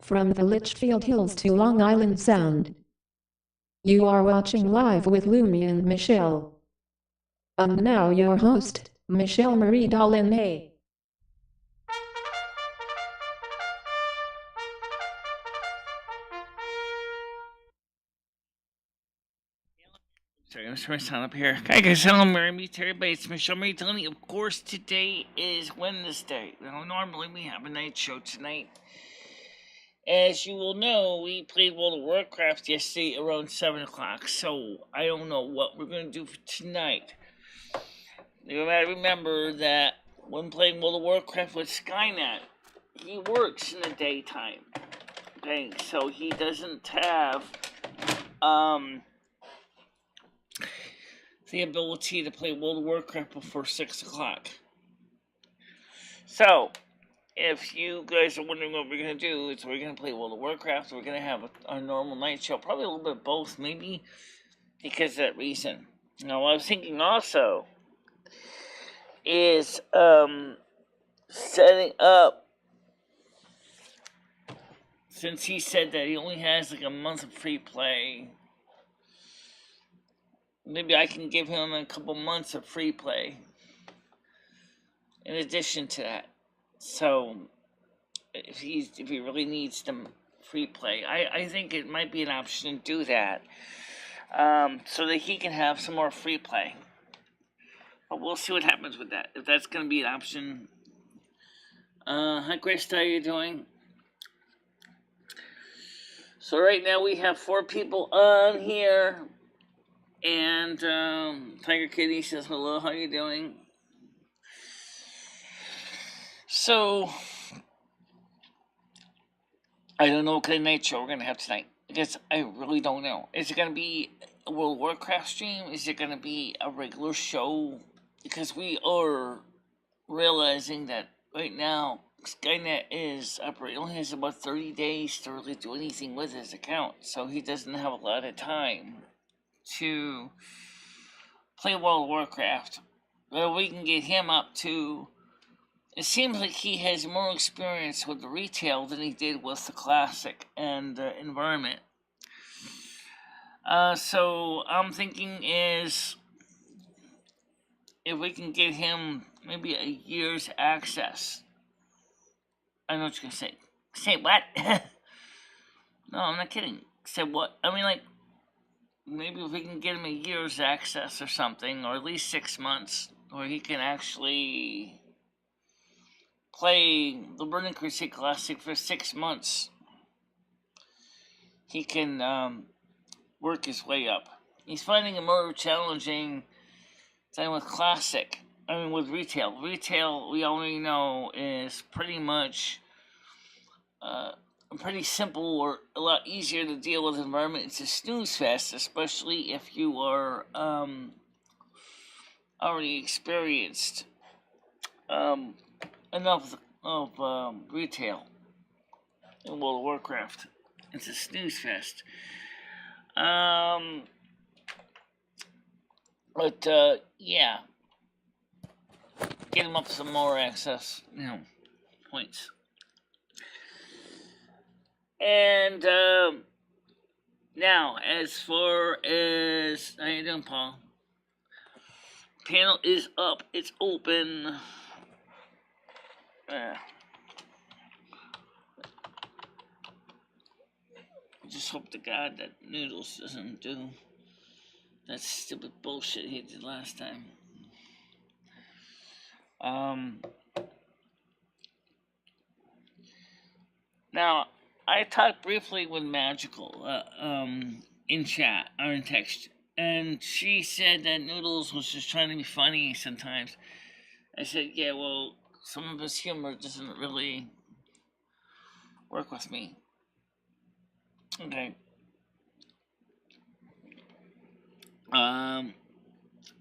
from the Litchfield Hills to Long Island Sound. You are watching Live with Lumi and Michelle. And now your host, MicheleMarieDalene. Sorry, I'm trying to sign up here. Hi guys, hello, Mary to everybody. It's MicheleMarieDalene. Of course, today is Wednesday. Now, normally we have a night show tonight. As you will know, we played World of Warcraft yesterday around 7 o'clock, so I don't know what we're going to do for tonight. You gotta remember that when playing World of Warcraft with Skynet, he works in the daytime. Okay, so he doesn't have, the ability to play World of Warcraft before 6 o'clock. So, if you guys are wondering what we're going to do, is we're going to play World of Warcraft, we're going to have a normal night show, probably a little bit of both, maybe because of that reason. Now, what I was thinking also is setting up, since he said that he only has like a month of free play, maybe I can give him a couple months of free play in addition to that. So if he really needs the free play, I think it might be an option to do that, so that he can have some more free play. But we'll see what happens with that, if that's going to be an option. Hi Grace, how are you doing? So right now we have 4 people on here, and Tiger Kitty says hello, how are you doing? So I don't know what kind of night show we're going to have tonight, because I really don't know. Is it going to be a World of Warcraft stream? Is it going to be a regular show? Because we are realizing that right now Skynet is operating, only has about 30 days to really do anything with his account, so he doesn't have a lot of time to play World of Warcraft. But we can get him up to, it seems like he has more experience with the retail than he did with the classic and environment. So I'm thinking is, if we can get him maybe a year's access. I know what you're going to say. Say what? No, I'm not kidding. Say what? I mean, like, maybe if we can get him a year's access or something, or at least 6 months, where he can actually play the Burning Crusade Classic for 6 months, he can work his way up. He's finding it more challenging than with Classic. I mean, with Retail. Retail, we already know, is pretty much pretty simple, or a lot easier to deal with environment. It's a snooze fest, especially if you are already experienced enough of retail in World of Warcraft. It's a snooze fest. But yeah, get them up some more access, points. And now, as far as, how you doing, Paul? Panel is up. It's open. Just hope to God that Noodles doesn't do that stupid bullshit he did last time. Now, I talked briefly with Magical in chat, or in text, and she said that Noodles was just trying to be funny sometimes. I said, yeah, well, some of his humor doesn't really work with me. Okay.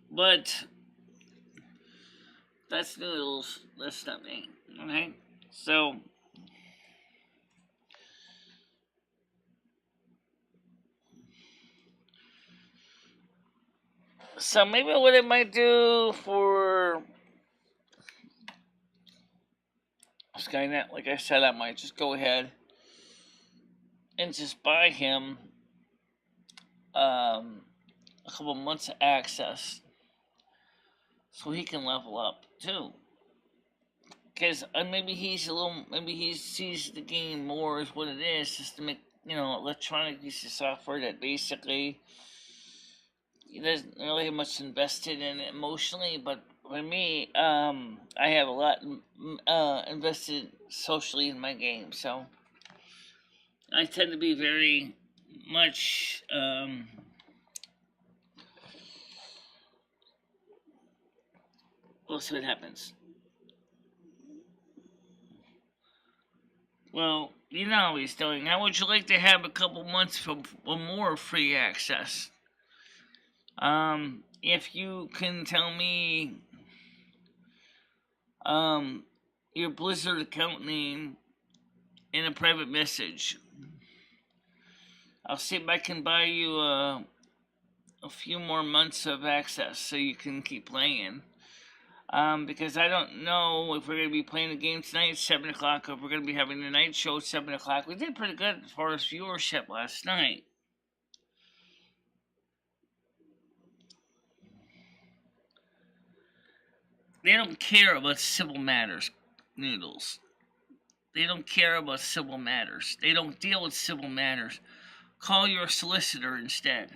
But that's Noodles, that's not me. Okay? So maybe what I might do for Skynet, like I said, I might just go ahead and just buy him a couple months of access so he can level up too. Because maybe he sees the game more as what it is, just to make, electronic piece of software that basically he doesn't really have much invested in it emotionally. But for me, I have a lot invested socially in my game, so I tend to be very much we'll see what happens. Well, you know how he's doing. How would you like to have a couple months for more free access? If you can tell me your Blizzard account name in a private message, I'll see if I can buy you a few more months of access so you can keep playing. Because I don't know if we're going to be playing the game tonight at 7 o'clock or if we're going to be having the night show at 7 o'clock. We did pretty good as far as viewership last night. They don't care about civil matters, Noodles. They don't care about civil matters. They don't deal with civil matters. Call your solicitor instead.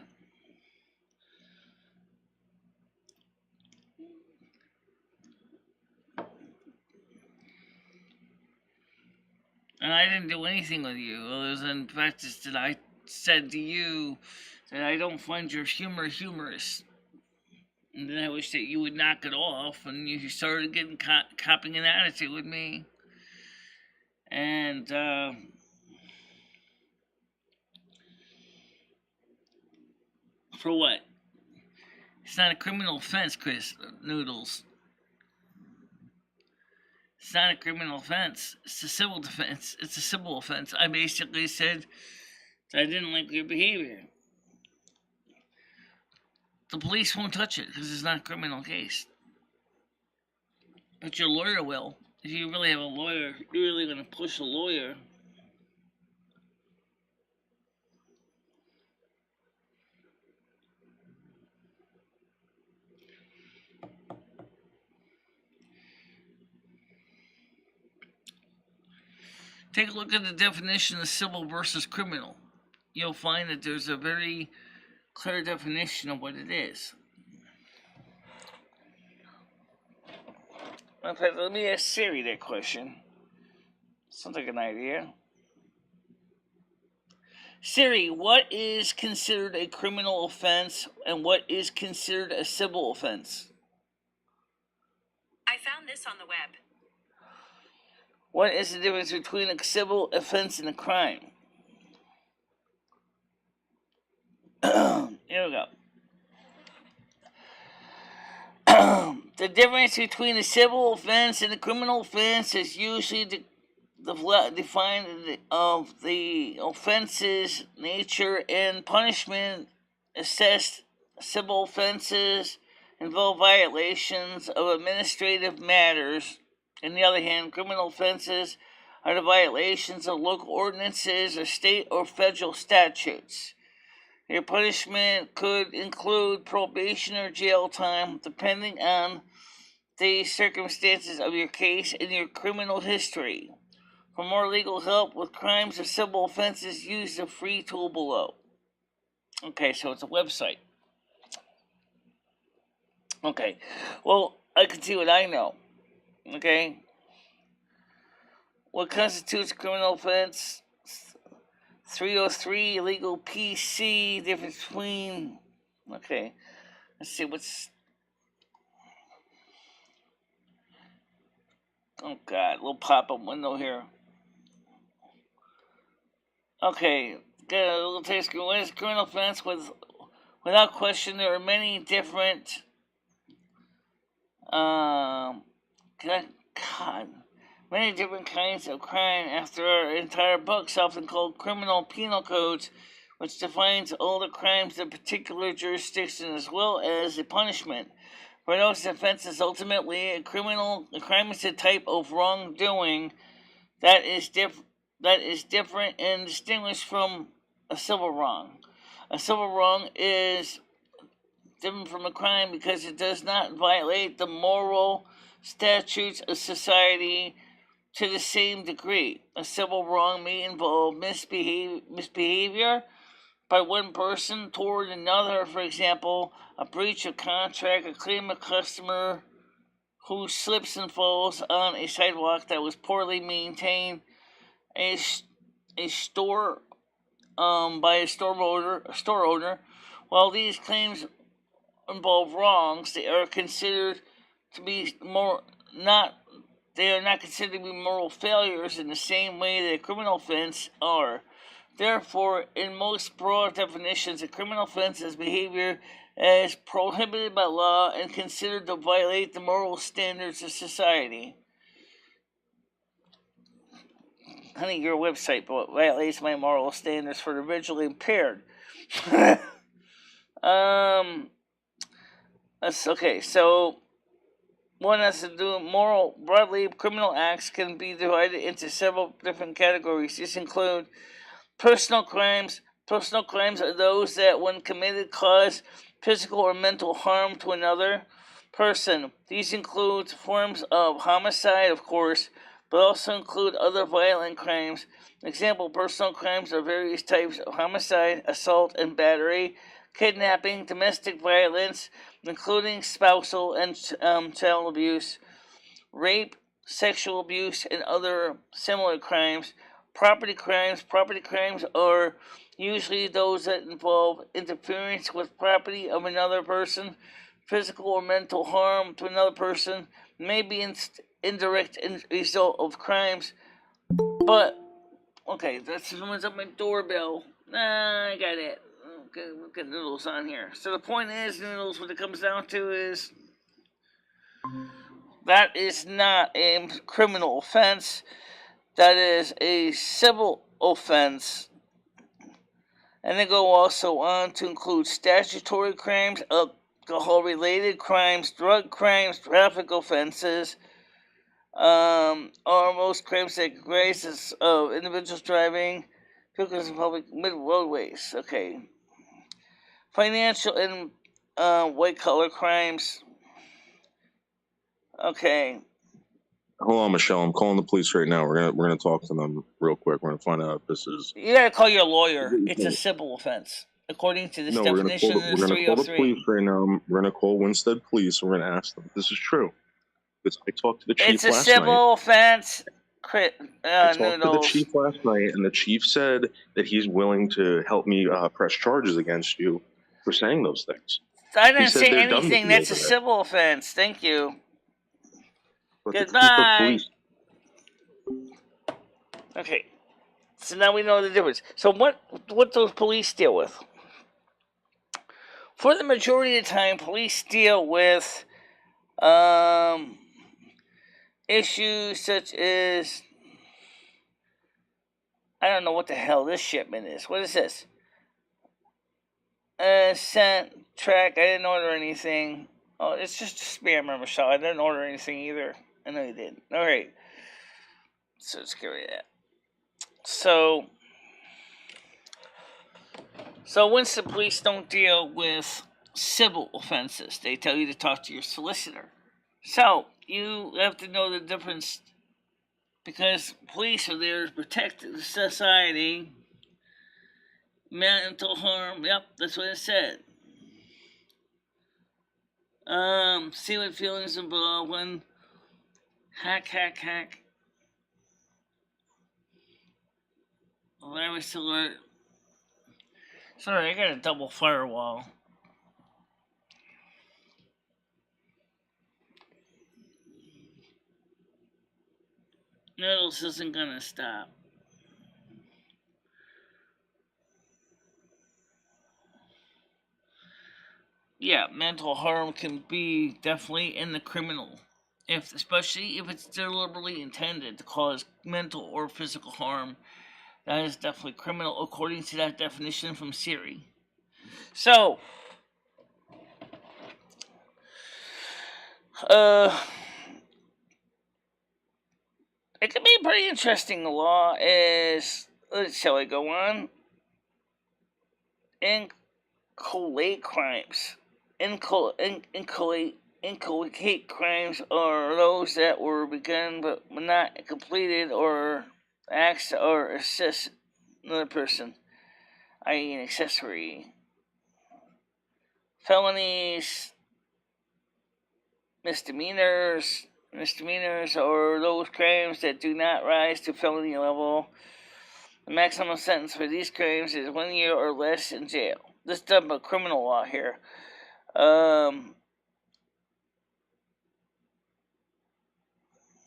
And I didn't do anything with you, other than the fact that I said to you that I don't find your humor humorous. And then I wish that you would knock it off, and you started getting copping an attitude with me. And, for what? It's not a criminal offense, Chris Noodles. It's not a criminal offense. It's a civil defense. It's a civil offense. I basically said that I didn't like your behavior. The police won't touch it because it's not a criminal case. But your lawyer will. If you really have a lawyer, you're really going to push a lawyer. Take a look at the definition of civil versus criminal. You'll find that there's a very clear definition of what it is. In fact, let me ask Siri that question. Sounds like an idea. Siri, what is considered a criminal offense and what is considered a civil offense? I found this on the web. What is the difference between a civil offense and a crime? Here we go. The difference between a civil offense and a criminal offense is usually defined of the offense's nature and punishment. Assessed civil offenses involve violations of administrative matters. On the other hand, criminal offenses are the violations of local ordinances or state or federal statutes. Your punishment could include probation or jail time, depending on the circumstances of your case and your criminal history. For more legal help with crimes or civil offenses, use the free tool below. Okay, so it's a website. Okay, well, I can see what I know. Okay, what constitutes a criminal offense? 303 illegal PC. Difference between. Okay, let's see what's. Oh God, little pop-up window here. Okay, get a little taste screen. What is criminal offense? Without question, there are many different. Many different kinds of crime after our entire books, often called criminal penal codes, which defines all the crimes in a particular jurisdiction as well as a punishment. For those offenses, ultimately, a crime is a type of wrongdoing that is that is different and distinguished from a civil wrong. A civil wrong is different from a crime because it does not violate the moral statutes of society to the same degree. A civil wrong may involve misbehavior by one person toward another, for example, a breach of contract, a claim of customer who slips and falls on a sidewalk that was poorly maintained, a store by a store owner. While these claims involve wrongs, they are considered to be not they are not considered to be moral failures in the same way that a criminal offense are. Therefore, in most broad definitions, a criminal offense is behavior as prohibited by law and considered to violate the moral standards of society. Honey, your website violates my moral standards for the visually impaired. That's okay. So, one has to do moral broadly. Criminal acts can be divided into several different categories. These include personal crimes. Personal crimes are those that, when committed, cause physical or mental harm to another person. These include forms of homicide, of course, but also include other violent crimes. Example, personal crimes are various types of homicide, assault and battery, kidnapping, domestic violence, including spousal and child abuse, rape, sexual abuse, and other similar crimes. Property crimes are usually those that involve interference with property of another person. Physical or mental harm to another person may be indirect result of crimes. But, okay, that's someone's up my doorbell. I got it. Okay, look at Noodles on here. So the point is, Noodles, what it comes down to is that is not a criminal offense. That is a civil offense. And they go also on to include statutory crimes, alcohol-related crimes, drug crimes, traffic offenses, or most crimes that graces of individuals driving vehicles in public roadways. Okay. Financial and white-collar crimes. Okay. Hold on, Michelle. I'm calling the police right now. We're gonna talk to them real quick. We're gonna find out if this is. You gotta call your lawyer. It's a civil offense according to this definition. We're gonna call the police right now. We're gonna call Winstead Police. We're gonna ask them if this is true. Because I talked to the chief last night. It's a civil offense. I talked to the chief last night, and the chief said that he's willing to help me press charges against you for saying those things. I didn't say anything. That's a civil offense. Thank you. But goodbye. Okay. So now we know the difference. So what those police deal with? For the majority of the time, police deal with issues such as, I don't know what the hell this shipment is. What is this? Sent, track. I didn't order anything. Oh, it's just a spammer, Michelle. I didn't order anything either. I know you did. All right. So let's carry that. So once the police don't deal with civil offenses, they tell you to talk to your solicitor. So you have to know the difference, because police are there to protect the society. Mental harm, yep, that's what it said. See what feelings involved when hack. Virus alert. Sorry, I got a double firewall. Noodles isn't gonna stop. Yeah, mental harm can be definitely in the criminal, especially if it's deliberately intended to cause mental or physical harm. That is definitely criminal according to that definition from Siri. So, it could be a pretty interesting law. Shall I go on? Inculcate crimes. Inculcate crimes are those that were begun but not completed, or acts or assist another person, i.e. an accessory. Felonies, misdemeanors are those crimes that do not rise to felony level. The maximum sentence for these crimes is 1 year or less in jail. This is done by criminal law here.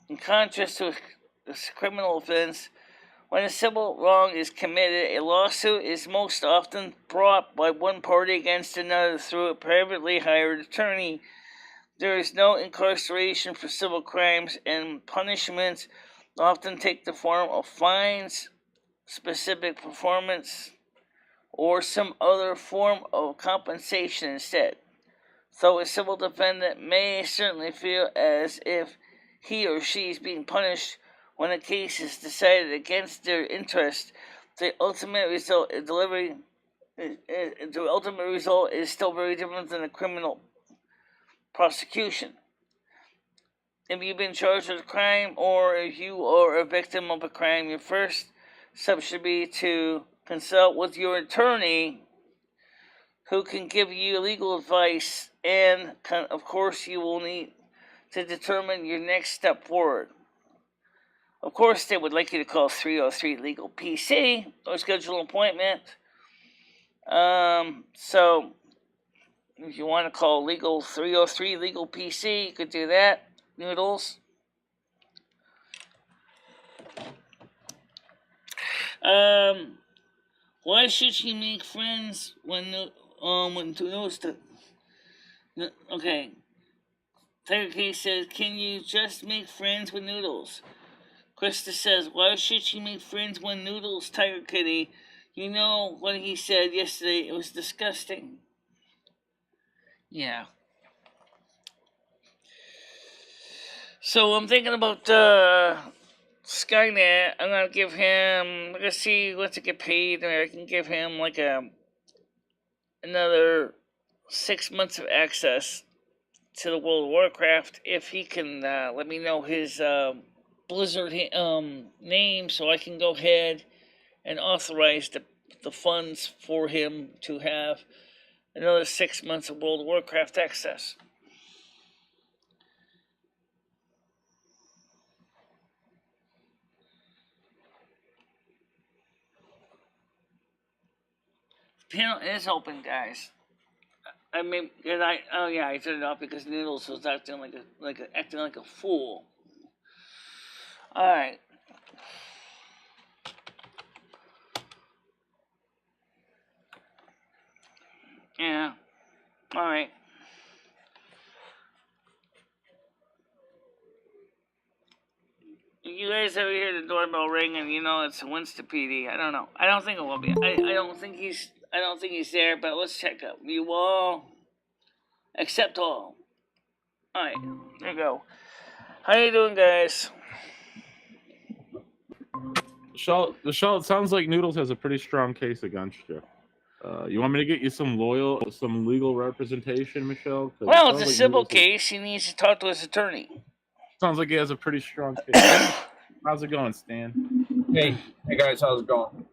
In contrast to a criminal offense, when a civil wrong is committed, a lawsuit is most often brought by one party against another through a privately hired attorney. There is no incarceration for civil crimes, and punishments often take the form of fines, specific performance, or some other form of compensation instead. So a civil defendant may certainly feel as if he or she is being punished when a case is decided against their interest. The ultimate result is still very different than a criminal prosecution. If you've been charged with a crime, or if you are a victim of a crime, your first step should be to consult with your attorney, who can give you legal advice, and of course you will need to determine your next step forward. Of course, they would like you to call 303 Legal PC or schedule an appointment. So if you want to call 303 Legal PC, you could do that. Noodles. Why should she make friends when Noodles? Okay. Tiger Kitty says, "Can you just make friends with Noodles?" Krista says, "Why should she make friends with Noodles, Tiger Kitty? You know what he said yesterday. It was disgusting." Yeah. So I'm thinking about Skynet. I'm gonna give him. Let's see what's to get paid. I can give him like another 6 months of access to the World of Warcraft if he can let me know his Blizzard name, so I can go ahead and authorize the funds for him to have another 6 months of World of Warcraft access. The panel is open, guys. I mean, I turned it off because Noodles was acting like a fool. All right. Yeah. All right. You guys ever hear the doorbell ring and you know it's Winston PD? I don't know. I don't think it will be. I don't think he's there. But let's check up. You all accept all. All right. There you go. How you doing, guys? Michelle, it sounds like Noodles has a pretty strong case against you. You want me to get you some legal representation, Michelle? Well, it's a civil case. He needs to talk to his attorney. Sounds like he has a pretty strong case. How's it going, Stan? Hey guys, how's it going?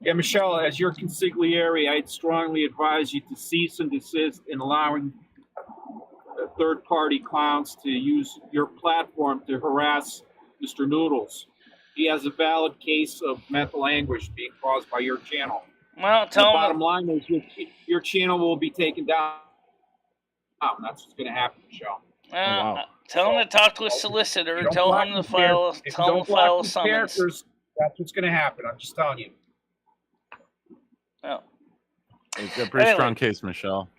Yeah, Michelle, as your consigliere, I'd strongly advise you to cease and desist in allowing third-party clowns to use your platform to harass Mr. Noodles. He has a valid case of mental anguish being caused by your channel. Well, the bottom line is your channel will be taken down. That's what's going to happen, Michelle. Wow. Tell him to talk to a solicitor. Tell him to file a summons. That's what's going to happen. I'm just telling you. Oh. It's a pretty strong case, Michelle.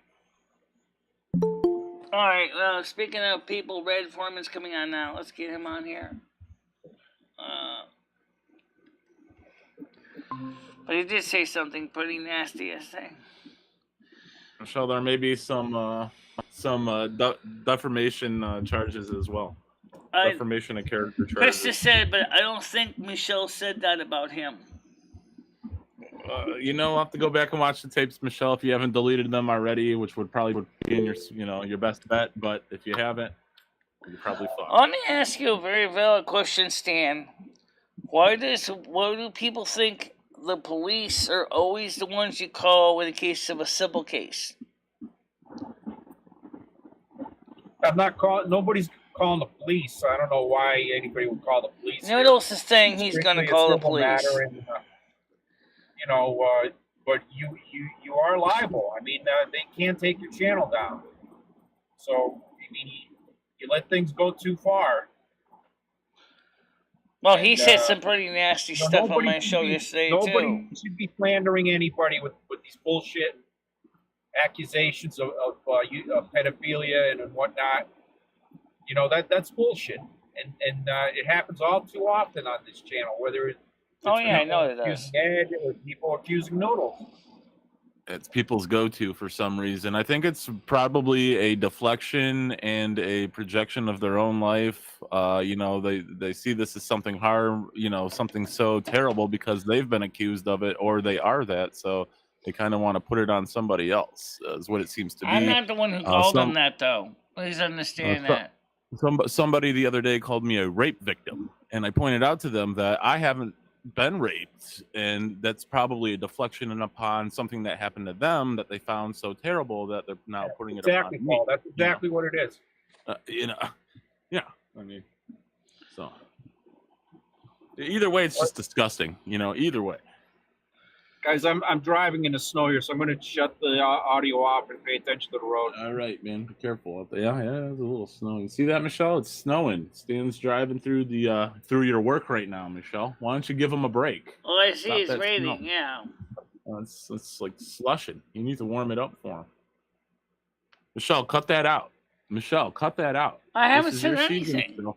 All right. Speaking of people, Red Foreman's coming on now. Let's get him on here. But he did say something pretty nasty yesterday. Michelle, there may be some defamation charges as well. defamation of character charges. Krista said, but I don't think Michelle said that about him. I'll have to go back and watch the tapes, Michelle, if you haven't deleted them already, which would probably be in your best bet. But if you haven't, you're probably fine. Let me ask you a very valid question, Stan. Why do people think the police are always the ones you call in the case of a civil case? Nobody's calling the police, so I don't know why anybody would call the police. Noodles is saying he's going to call the police. But you are liable. I mean, they can't take your channel down. So, I mean, you let things go too far. Well, he said some pretty nasty stuff on my show yesterday, too. Nobody should be slandering anybody with these bullshit accusations of pedophilia and whatnot. That's bullshit. And it happens all too often on this channel, whether it's I know it does. Ed or people accusing Noodles. It's people's go-to for some reason. I think it's probably a deflection and a projection of their own life. They see this as something hard, something so terrible because they've been accused of it or they are that. So they kind of want to put it on somebody else, is what it seems to be. I'm not the one who called them that, though. Please understand that. Somebody the other day called me a rape victim, and I pointed out to them that I haven't been raped, and that's probably a deflection upon something that happened to them that they found so terrible that they're now putting it upon me. Paul. That's exactly what it is. I mean, so either way, it's just disgusting. Either way. Guys, I'm driving in the snow here, so I'm going to shut the audio off and pay attention to the road. All right, man. Be careful out there. Yeah, it's a little snowy. See that, Michelle? It's snowing. Stan's driving through through your work right now, Michelle. Why don't you give him a break? All I see is raining, snow. Yeah. It's like slushing. You need to warm it up for him. Michelle, cut that out. Michelle, cut that out. I haven't said anything.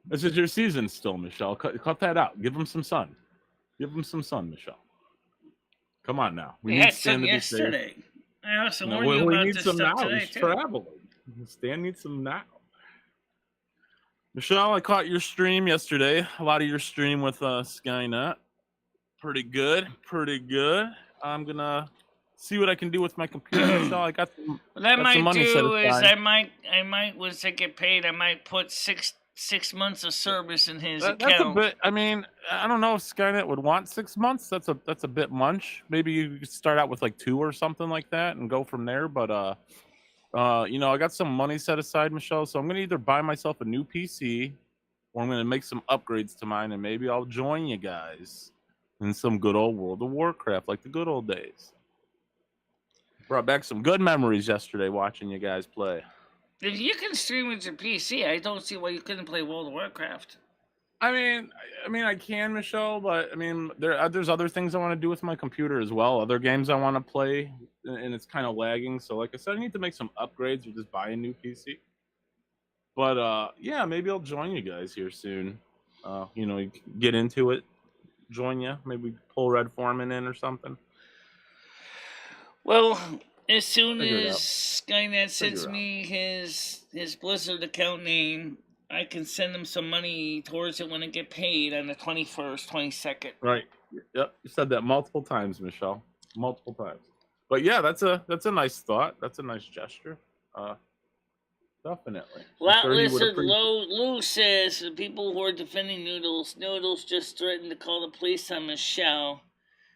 This is your season still, Michelle. Cut that out. Give him some sun. Give him some sun, Michelle. Come on now. We had some yesterday. I also warned you about this stuff now. Today, He's traveling. Stan needs some now. Michelle, I caught your stream yesterday. A lot of your stream with Skynet. Pretty good. I'm gonna see what I can do with my computer, Michelle. I got some. What I might do is I might once I get paid, I might put six months of service in his account. That's a bit. I mean, I don't know if Skynet would want 6 months. That's a bit much. Maybe you could start out with like 2 or something like that and go from there. But I got some money set aside, Michelle. So I'm gonna either buy myself a new PC or I'm gonna make some upgrades to mine, and maybe I'll join you guys in some good old World of Warcraft, like the good old days. Brought back some good memories yesterday watching you guys play. If you can stream with your PC, I don't see why you couldn't play World of Warcraft. I mean, I can, Michelle, but I mean, there's other things I want to do with my computer as well. Other games I want to play, and it's kind of lagging. So, like I said, I need to make some upgrades or just buy a new PC. But yeah, maybe I'll join you guys here soon. Get into it, join you. Maybe pull Red Foreman in or something. Well, as soon as Skynet sends me his Blizzard account name, I can send him some money towards it when I get paid on the 21st, 22nd. Right. Yep. You said that multiple times, Michelle. Multiple times. But yeah, that's a nice thought. That's a nice gesture. Definitely. Lot Lizard Lou says the people who are defending Noodles just threatened to call the police on Michelle.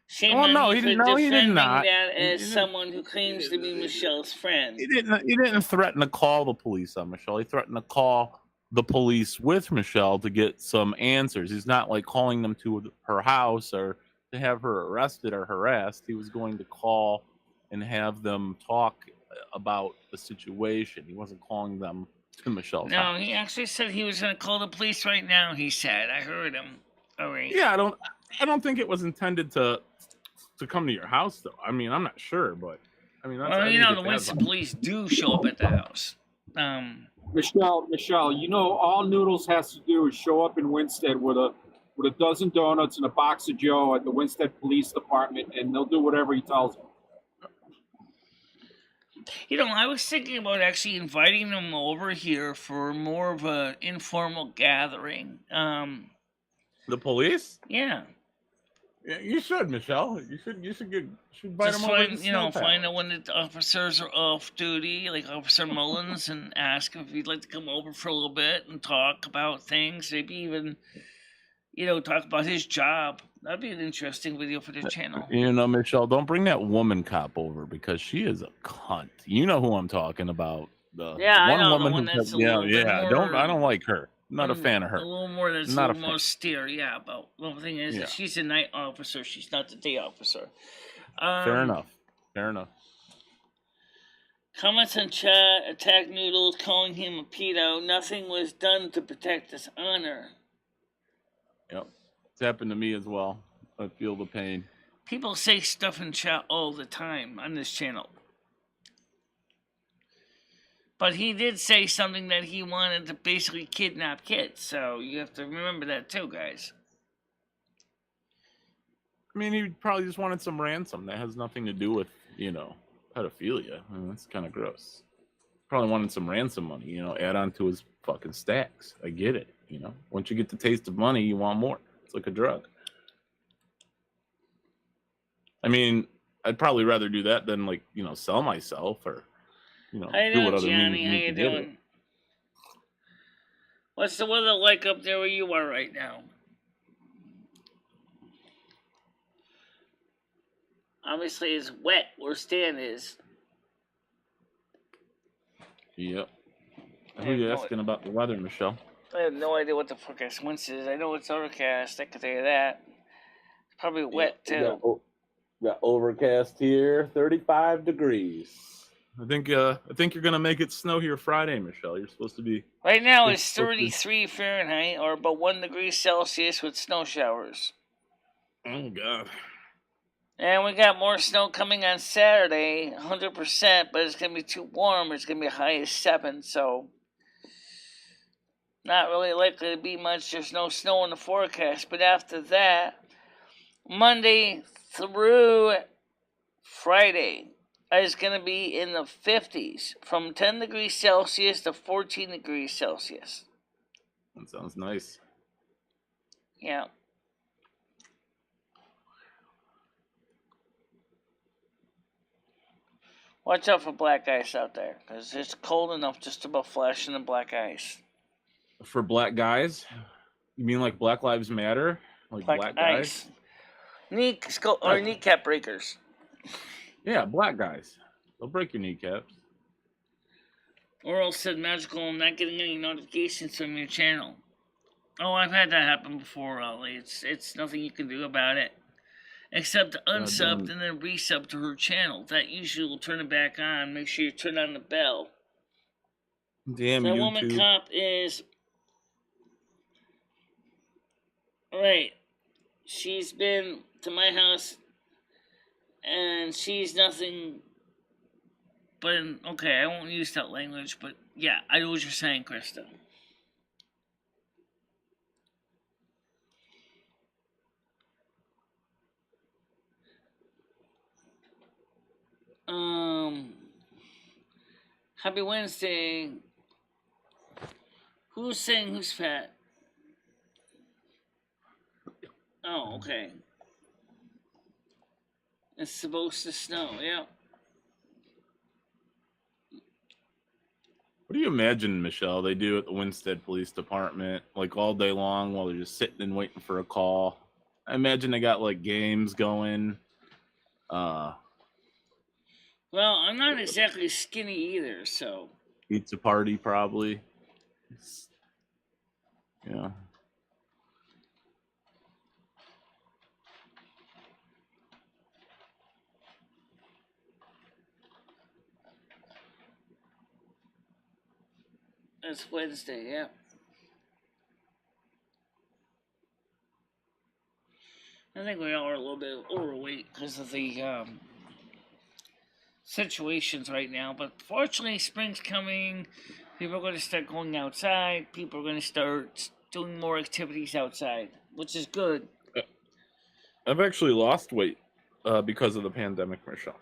Shame on me for defending that as someone who claims to be Michelle's friend. He didn't threaten to call the police on Michelle. He threatened to call the police with Michelle to get some answers. He's not like calling them to her house or to have her arrested or harassed. He was going to call and have them talk about the situation. He wasn't calling them to Michelle's house. No, he actually said he was going to call the police right now, he said. I heard him. All right. Yeah, I don't think it was intended to come to your house, though. I mean, I'm not sure, but I mean, the Winston police do show up at the house. Michelle, all Noodles has to do is show up in Winstead with a dozen donuts and a box of Joe at the Winstead Police Department, and they'll do whatever he tells them. You know, I was thinking about actually inviting them over here for more of an informal gathering. The police? Yeah. Yeah, you should, Michelle. You should invite Just them over to find, the you know, snow find palace. out when the officers are off duty, like Officer Mullins, and ask him if he'd like to come over for a little bit and talk about things. Maybe even, you know, talk about his job. That'd be an interesting video for the channel. You know, Michelle, don't bring that woman cop over because she is a cunt. You know who I'm talking about. The Yeah, I one know, the woman one who that's a little bit I more- don't like her. Not a fan of her. A little more that's Not a a little more fan. austere, yeah. But the thing is Yeah. that she's a night officer. She's not the day officer. Fair enough. Fair enough. Comments on chat, attack Noodles, calling him a pedo. Nothing was done to protect his honor. Yep. It's happened to me as well. I feel the pain. People say stuff in chat all the time on this channel. But he did say something that he wanted to basically kidnap kids, so you have to remember that too, guys. I mean, he probably just wanted some ransom. That has nothing to do with, you know, pedophilia. I mean, that's kind of gross. Probably wanted some ransom money, you know, add on to his fucking stacks. I get it, you know. Once you get the taste of money, you want more. It's like a drug. I mean, I'd probably rather do that than, like, you know, sell myself or, you know, How you do what doing, other Johnny? means How you to get it. doing? What's the weather like up there where you are right now? Obviously, it's wet where Stan is. Yep. Who are you asking about the weather, Michelle? I have no idea what the forecast winds is. I know it's overcast. I can tell you that. It's probably wet too. Got overcast here, 35 degrees. I think you're gonna make it snow here Friday, Michelle. You're supposed to be. Right now it's 33 Fahrenheit, or about 1 degree Celsius with snow showers. Oh God. And we got more snow coming on Saturday, 100%, but it's going to be too warm. It's going to be a high of 7, so not really likely to be much. There's no snow in the forecast. But after that, Monday through Friday is going to be in the 50s, from 10 degrees Celsius to 14 degrees Celsius. That sounds nice. Yeah. Watch out for black ice out there, because it's cold enough just about flashing the black ice. For black guys? You mean like Black Lives Matter? Like black guys? Kneecap breakers. Yeah, black guys. They'll break your kneecaps. Oral said magical, I'm not getting any notifications from your channel. Oh, I've had that happen before, Ollie. It's nothing you can do about it. Except to unsub and then resub to her channel. That usually will turn it back on. Make sure you turn on the bell. Damn, that YouTube. Woman cop is... Right. She's been to my house, and she's nothing but... Okay, I won't use that language, but yeah, I know what you're saying, Krista. Happy Wednesday. Who's saying who's fat? Oh, okay. It's supposed to snow, yeah. What do you imagine, Michelle, they do at the Winstead Police Department, like all day long while they're just sitting and waiting for a call? I imagine they got like games going. Well, I'm not exactly skinny either, so. Pizza party, probably. Yeah. It's Wednesday, yeah. I think we all are a little bit overweight because of the situations right now. But fortunately, spring's coming. People are going to start going outside. People are going to start doing more activities outside, which is good. I've actually lost weight because of the pandemic, Michelle.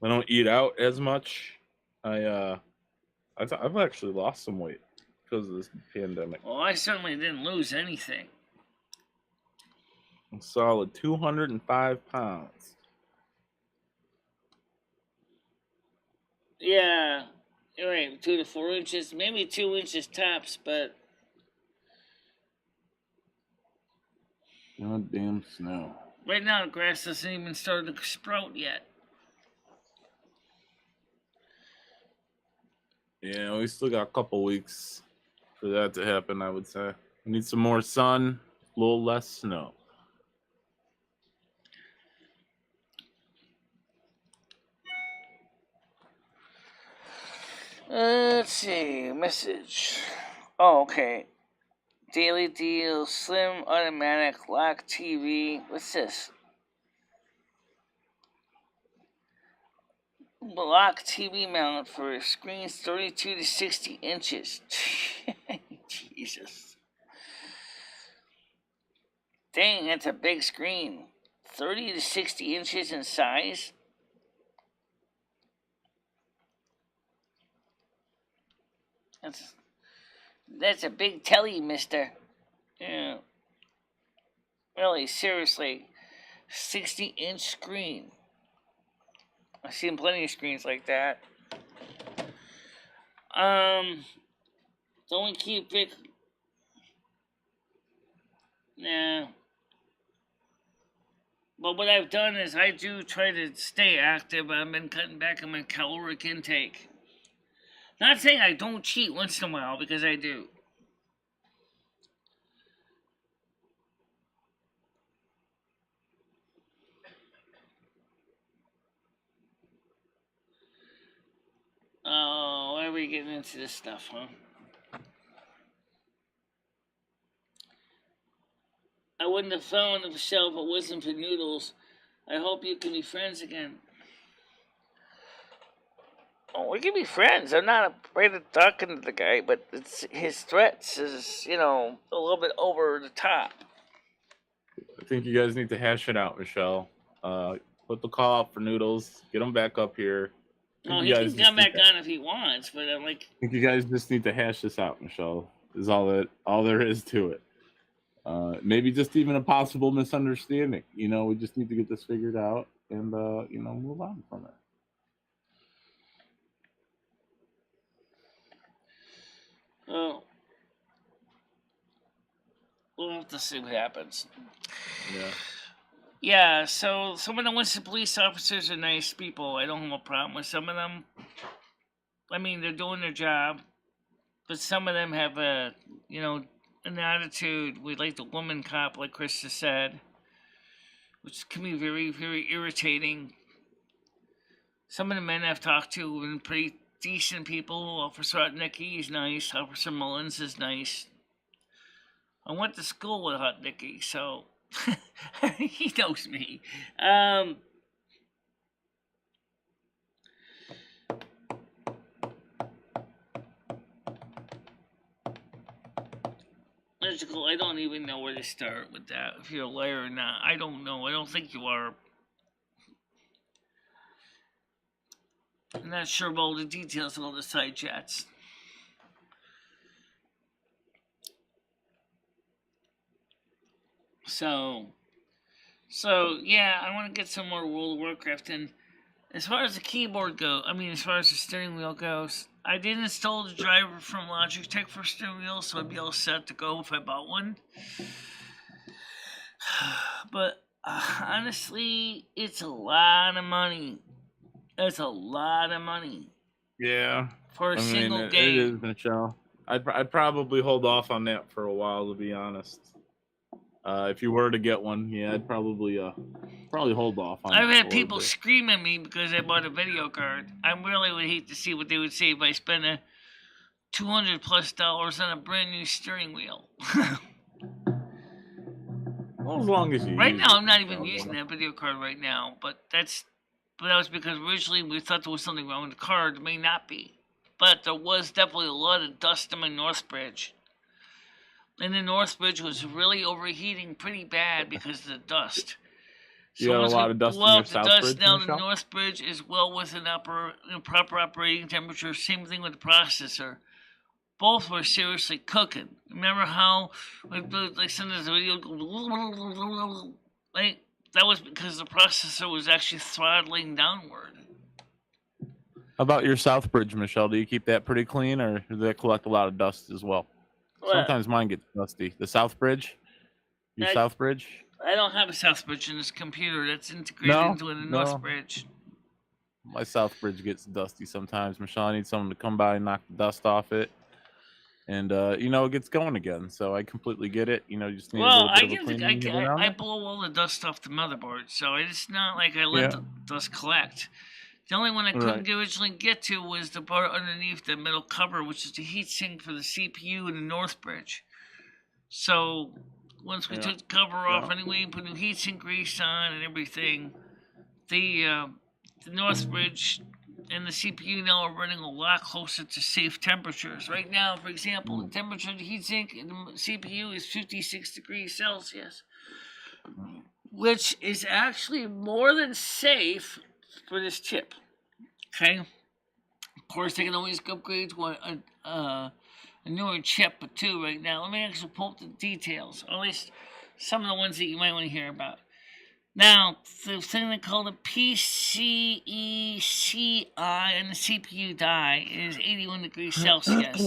I don't eat out as much. I've actually lost some weight because of this pandemic. Well, I certainly didn't lose anything. A solid 205 pounds. Yeah, you're right. 2 to 4 inches, maybe 2 inches tops, but God damn snow. right now the grass doesn't even start to sprout yet. Yeah, we still got a couple weeks for that to happen, I would say. We need some more sun, a little less snow. Let's see, message. Oh, okay. Daily deal, slim automatic lock TV. What's this? Lock TV mount for screens 32 to 60 inches. Jesus. Dang, that's a big screen. 30 to 60 inches in size? That's a big telly, mister. Yeah. Really, seriously. 60-inch screen. I've seen plenty of screens like that. Don't keep it. Nah. But what I've done is I do try to stay active. I've been cutting back on my caloric intake. Not saying I don't cheat once in a while, because I do. Oh, why are we getting into this stuff, huh? I wouldn't have found the shelf if it wasn't for noodles. I hope you can be friends again. Oh, we can be friends. I'm not afraid of talking to the guy, but his threats is, a little bit over the top. I think you guys need to hash it out, Michelle. Put the call out for noodles. Get them back up here. No, he can come back on if he wants, but I'm like... I think you guys just need to hash this out, Michelle. Is all there is to it. Maybe just even a possible misunderstanding. We just need to get this figured out and move on from it. Well, we'll have to see what happens. Yeah. Yeah, so some of the Winston police officers are nice people. I don't have a problem with some of them. I mean, they're doing their job. But some of them have an attitude. We like the woman cop, like Krista said, which can be very, very irritating. Some of the men I've talked to have been pretty decent people. Officer Hotnicki is nice. Officer Mullins is nice. I went to school with Hotnicki, so he knows me. I don't even know where to start with that. If you're a liar or not, I don't know. I don't think you are. I'm not sure about all the details of all the side chats. So yeah, I want to get some more World of Warcraft. And as far as the keyboard goes, as far as the steering wheel goes, I did install the driver from Logitech for steering wheel, so I'd be all set to go if I bought one. But honestly, it's a lot of money. That's a lot of money. Yeah. For a single game. It is, Michelle. I'd probably hold off on that for a while, to be honest. If you were to get one, yeah, I'd probably hold off on it. I've had people scream at me because I bought a video card. I really would hate to see what they would say if I spent $200+ on a brand new steering wheel. Well, as long as you right now, I'm not even using that video card right now, but that was because originally we thought there was something wrong with the card. It may not be, but there was definitely a lot of dust on my Northbridge. And the Northbridge was really overheating pretty bad because of the dust. You have a lot of dust in your south bridge, now Michelle? the north bridge is well within proper operating temperature. Same thing with the processor. Both were seriously cooking. Remember how, like sometimes the video go, like, that was because the processor was actually throttling downward. How about your south bridge, Michelle? Do you keep that pretty clean, or do they collect a lot of dust as well? Sometimes mine gets dusty. The south bridge? South bridge? I don't have a south bridge in this computer. That's integrated into the north bridge. My south bridge gets dusty sometimes, Michelle. I need someone to come by and knock the dust off it. And, it gets going again. So I completely get it. You just need a little bit of a cleaning. I blow all the dust off the motherboard. So it's not like I let the dust collect. The only one I couldn't originally get to was the part underneath the metal cover, which is the heatsink for the CPU in the north bridge. So once we took the cover off anyway, put new heatsink grease on and everything, the north bridge and the CPU now are running a lot closer to safe temperatures. Right now, for example, the temperature of the heatsink and the CPU is 56 degrees Celsius, which is actually more than safe for this chip. Okay? Of course, they can always upgrade to a newer chip, too, right now. Let me actually pull up the details, or at least some of the ones that you might want to hear about. Now, the thing they call the PCECI and the CPU die is 81 degrees Celsius.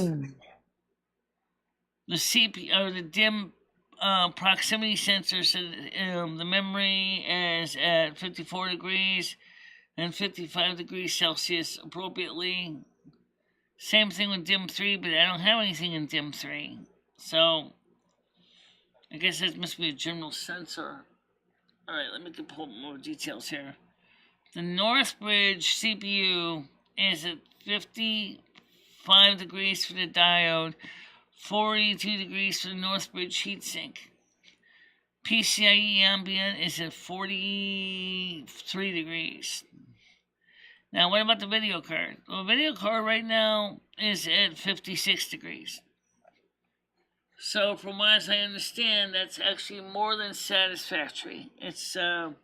The CPU, or the DIMM proximity sensor said the memory is at 54 degrees and 55 degrees Celsius appropriately. Same thing with DIMM 3, but I don't have anything in DIMM 3. So, I guess that must be a general sensor. Alright, let me pull more details here. The Northbridge CPU is at 55 degrees for the diode, 42 degrees for the Northbridge heatsink. PCIe ambient is at 43 degrees. Now, what about the video card? Well, the video card right now is at 56 degrees. So, from what I understand, that's actually more than satisfactory. It's, to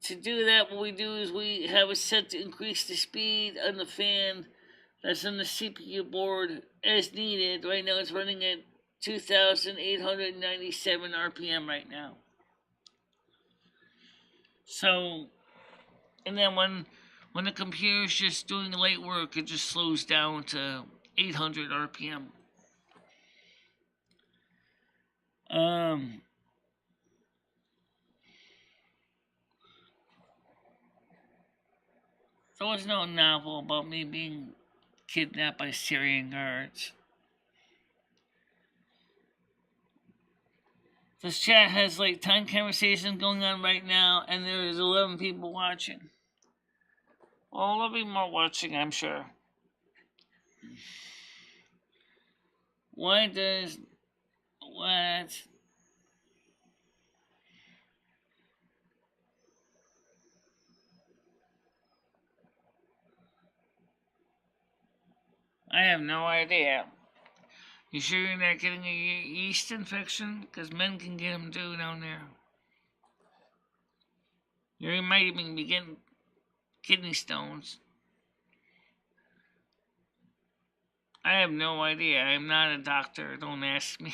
do that, what we do is we have it set to increase the speed on the fan that's on the CPU board as needed. Right now, it's running at 2,897 RPM right now. So, and then when the computer's just doing light work, it just slows down to 800 RPM. There was no novel about me being kidnapped by Syrian guards. This chat has like 10 conversations going on right now, and there's 11 people watching. Well, there'll be more watching, I'm sure. What? I have no idea. You sure you're not getting a yeast infection? Because men can get them too down there. You might even be getting kidney stones. I have no idea. I'm not a doctor. Don't ask me.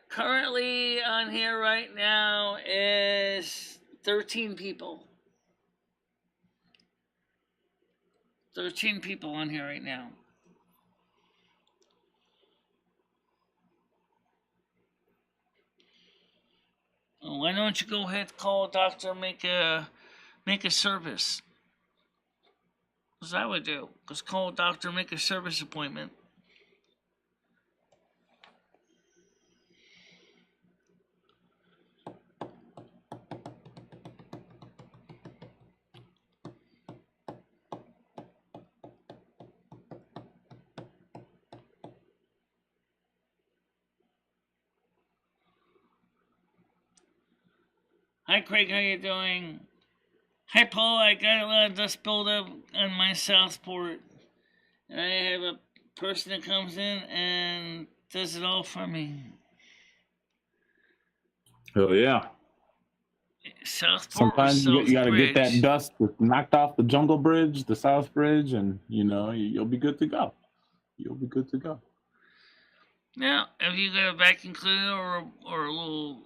Currently on here right now is 13 people. 13 people on here right now. Why don't you go ahead, call a doctor, make a service? That's what I would do. Just call a doctor, make a service appointment. Hi, Craig. How you doing? Hi, Paul. I got a lot of dust buildup on my Southport, and I have a person that comes in and does it all for me. Oh yeah. Southport. Sometimes you got to get that Bridge. dust knocked off the Jungle Bridge, the South Bridge, and you'll be good to go. You'll be good to go. Now, have you got a vacuum cleaner or a little,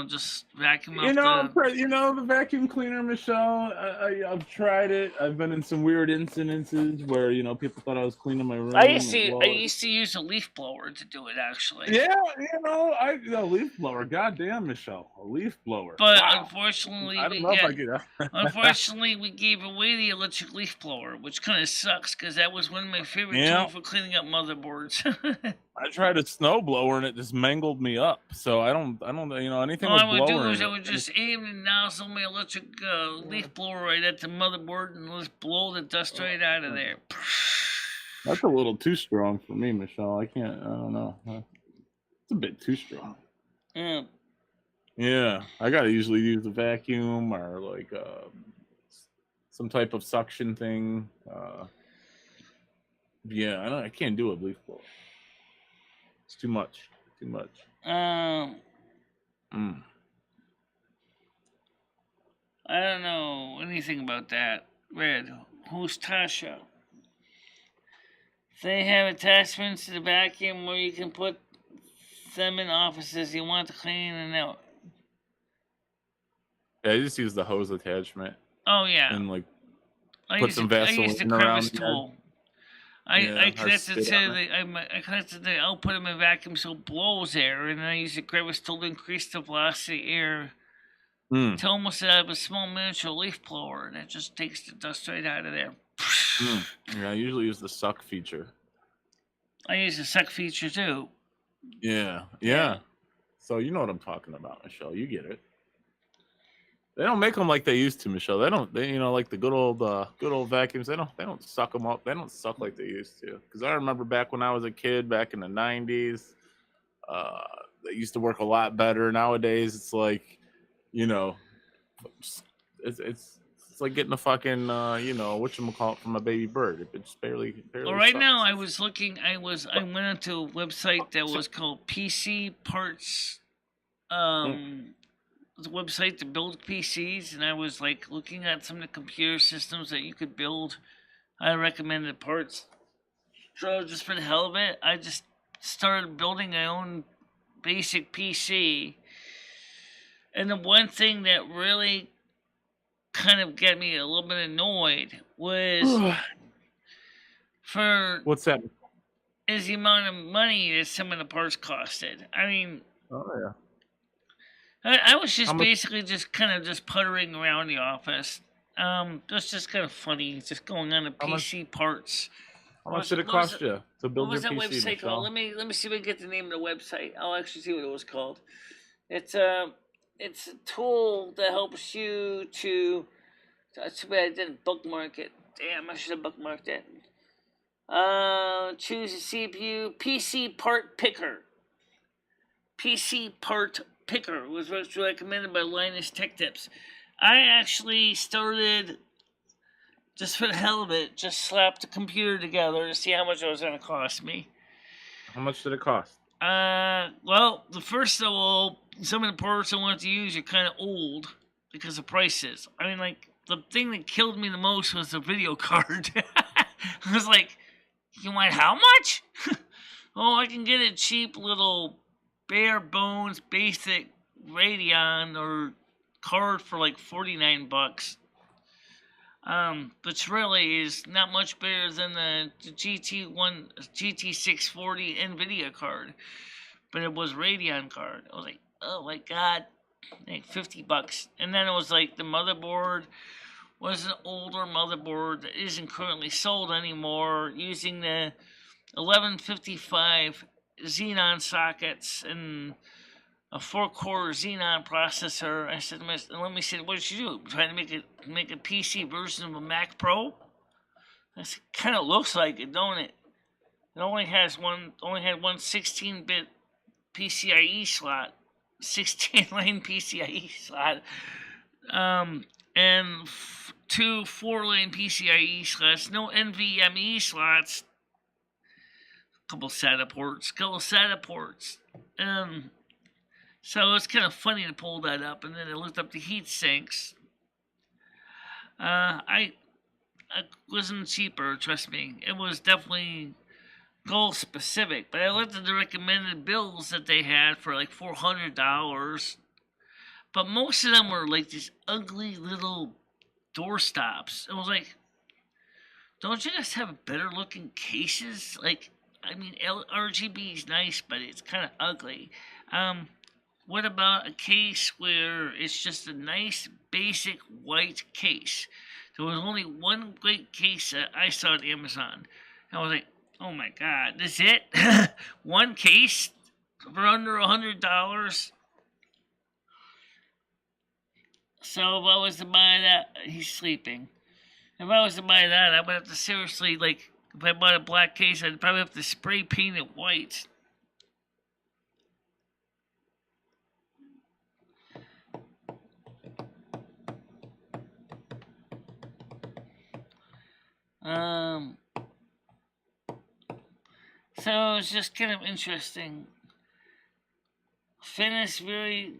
just vacuum up The vacuum cleaner, Michelle. I've tried it. I've been in some weird incidences where people thought I was cleaning my room. I used to use a leaf blower to do it, actually. Yeah, a leaf blower. Goddamn, Michelle, a leaf blower. But wow. Unfortunately, I don't know if I could. Unfortunately, we gave away the electric leaf blower, which kind of sucks because that was one of my favorite tools for cleaning up motherboards. I tried a snow blower and it just mangled me up. So I don't anything. All I would do is I would just aim and nozzle my electric leaf blower right at the motherboard and just blow the dust right out of there. That's a little too strong for me, Michelle. I don't know. It's a bit too strong. Yeah. Yeah, I gotta usually use a vacuum or like some type of suction thing. Yeah, I can't do a leaf blower. It's too much. Too much. I don't know anything about that. Red, who's Tasha? They have attachments to the vacuum where you can put them in offices you want to clean and out. Yeah, I just use the hose attachment. Oh yeah. And like put some Vaseline around the tool. I connected the output of my vacuum so it blows air, and then I use the crevice tool to increase the velocity of air to almost have a small miniature leaf blower, and it just takes the dust right out of there. Yeah, I usually use the suck feature. I use the suck feature too. Yeah. So you know what I'm talking about, Michelle. You get it. They don't make them like they used to, Michelle. They like the good old vacuums. They don't suck them up. They don't suck like they used to. Because I remember back when I was a kid, back in the 90s, they used to work a lot better. Nowadays, it's like, it's like getting a fucking whatchamacallit from a baby bird. It's barely. Well, right now I was looking. I went onto a website that was called PC Parts. The website to build PCs, and I was like looking at some of the computer systems that you could build. I recommended parts. So just for the hell of it, I just started building my own basic PC. And the one thing that really kind of got me a little bit annoyed was what's that? Is the amount of money that some of the parts costed. I mean, oh yeah. I was just basically just puttering around the office. It was just kind of funny, just going on the PC parts. How much did it cost you to build your PC? What was that website called? Let me see if I can get the name of the website. I'll actually see what it was called. It's a tool that helps you to. That's too bad I didn't bookmark it. Damn, I should have bookmarked it. Choose a CPU. PC Part Picker. PC Part Picker was recommended by Linus Tech Tips. I actually started, just for the hell of it, just slapped the computer together to see how much it was going to cost me. How much did it cost? Well, first of all, some of the parts I wanted to use are kind of old because of prices. I mean, like, the thing that killed me the most was the video card. I was like, you want how much? Oh, I can get a cheap little bare bones basic Radeon or card for like $49. Which really is not much better than the GT640 NVIDIA card. But it was Radeon card. I was like, oh my god, like $50. And then it was like the motherboard was an older motherboard that isn't currently sold anymore, using the 1155 Xenon sockets and a 4-core Xenon processor. I said, let me see, what did you do? Trying to make a PC version of a Mac Pro? That kind of looks like it, don't it? It only had one 16-bit PCIe slot, 16-lane PCIe slot. and 2 4-lane PCIe slots, no NVMe slots, couple SATA ports. So it's kind of funny to pull that up, and then I looked up the heat sinks. I wasn't cheaper, trust me. It was definitely goal specific, but I looked at the recommended bills that they had for like $400. But most of them were like these ugly little doorstops. It was like, don't you guys have better looking cases? Like, I mean, RGB is nice, but it's kind of ugly. What about a case where it's just a nice, basic white case? There was only one great case that I saw at Amazon. I was like, oh my god, this is it? One case for under $100? So if I was to buy that, he's sleeping. If I was to buy that, I would have to seriously, like, if I bought a black case, I'd probably have to spray paint it white. So it's just kind of interesting. Fitness really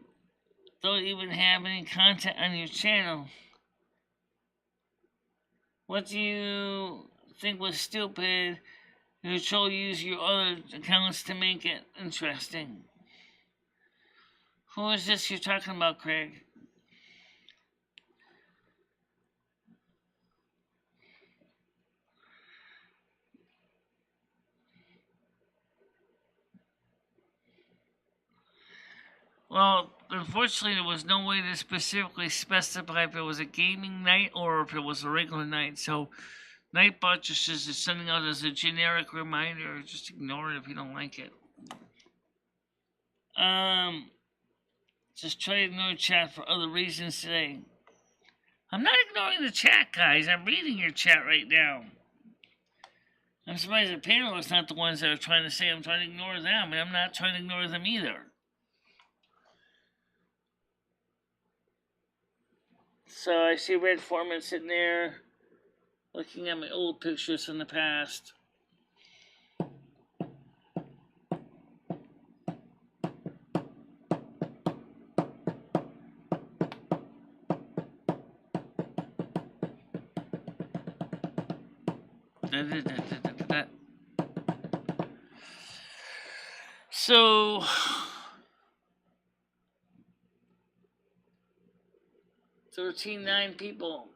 don't even have any content on your channel. What do you think was stupid? You should use your other accounts to make it interesting. Who is this you're talking about, Craig? Well, unfortunately, there was no way to specifically specify if it was a gaming night or if it was a regular night. So, Nightbot just is sending out as a generic reminder. Just ignore it if you don't like it. Just try to ignore chat for other reasons today. I'm not ignoring the chat, guys. I'm reading your chat right now. I'm surprised the panel is not the ones that are trying to say I'm trying to ignore them, and I'm not trying to ignore them either. So I see Red Foreman sitting there looking at my old pictures from the past. So 13.9 people.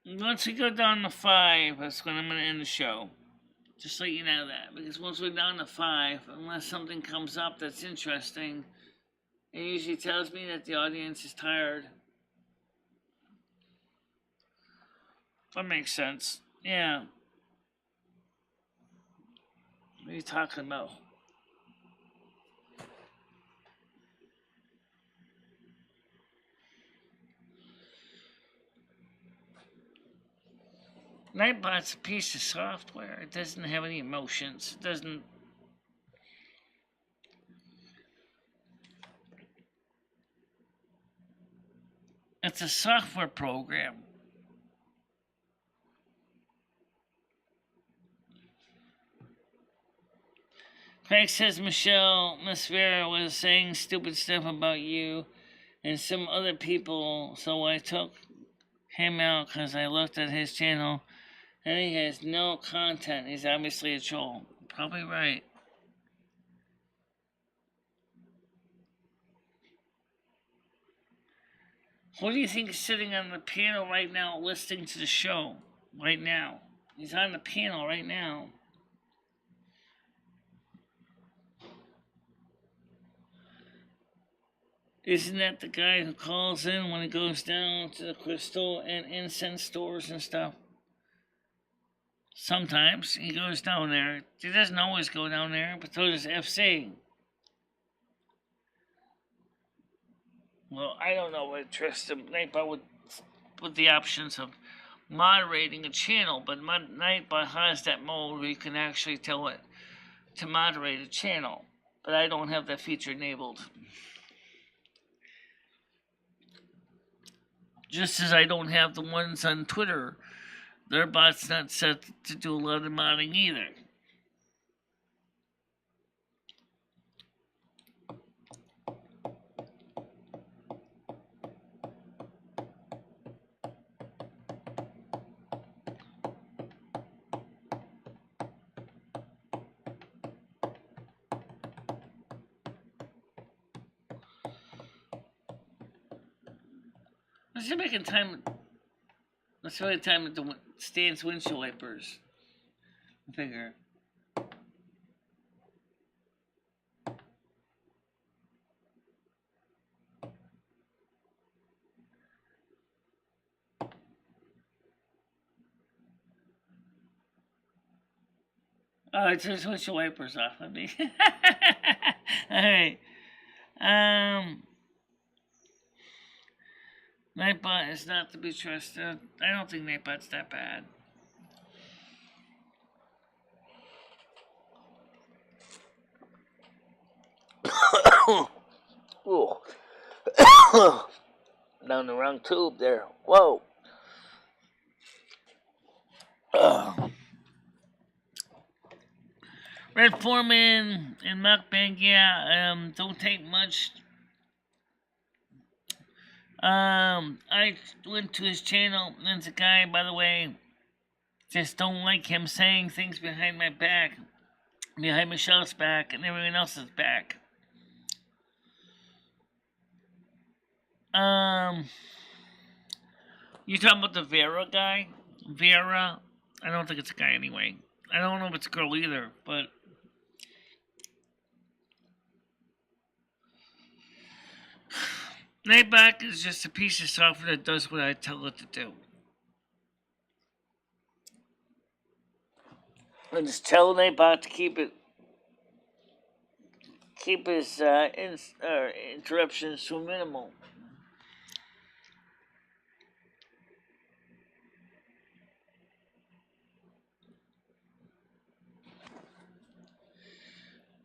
Once we go down to 5, that's when I'm going to end the show. Just let you know that. Because once we're down to 5, unless something comes up that's interesting, it usually tells me that the audience is tired. That makes sense. Yeah. What are you talking about? Nightbot's a piece of software. It doesn't have any emotions. It doesn't. It's a software program. Craig says Miss Vera was saying stupid stuff about you and some other people, so I took him out because I looked at his channel and he has no content. He's obviously a troll. Probably right. What do you think is sitting on the panel right now listening to the show? Right now. He's on the panel right now. Isn't that the guy who calls in when he goes down to the crystal and incense stores and stuff? Sometimes he goes down there. He doesn't always go down there, but so does FC. Well, I don't know what interests him. Nightbot with the options of moderating a channel, but Nightbot has that mode where you can actually tell it to moderate a channel. but I don't have that feature enabled. Just as I don't have the ones on Twitter. Their bot's not set to do a lot of modding either. Let's see if I can time. Let's see if I can time it to Stan's windshield wipers. Figure. Oh, it turns windshield wipers off on me. Alright. Nightbot is not to be trusted. I don't think Nightbot's that bad. Ooh. Down the wrong tube there. Whoa. Red Foreman and Mukbang, yeah, don't take much. I went to his channel, and there's a guy, by the way, just don't like him saying things behind my back, behind Michelle's back, and everyone else's back. You talking about the Vera guy? Vera? I don't think it's a guy anyway. I don't know if it's a girl either, but Nightbot is just a piece of software that does what I tell it to do. I just tell Nightbot to keep his interruptions to a minimal.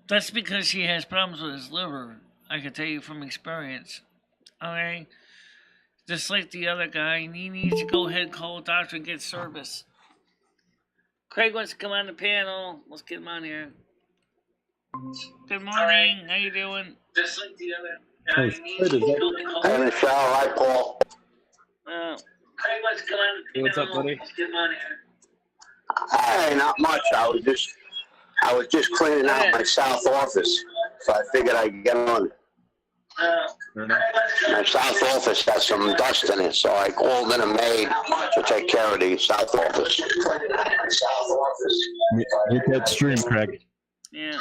That's because he has problems with his liver. I can tell you from experience. Okay? Just like the other guy, he needs to go ahead and call a doctor and get service. Craig wants to come on the panel. Let's get him on here. Good morning. How you doing? Just like the other guy, he needs to go ahead and call. Hey, Michelle. Hi, Paul. Craig wants to come on the panel. What's up, buddy? Let's get him on here. Hey, not much. I was just cleaning out my south office, so I figured I'd get on. My south office has some dust in it, so I called in a maid to take care of the south office. Hit that stream, Craig. Yeah.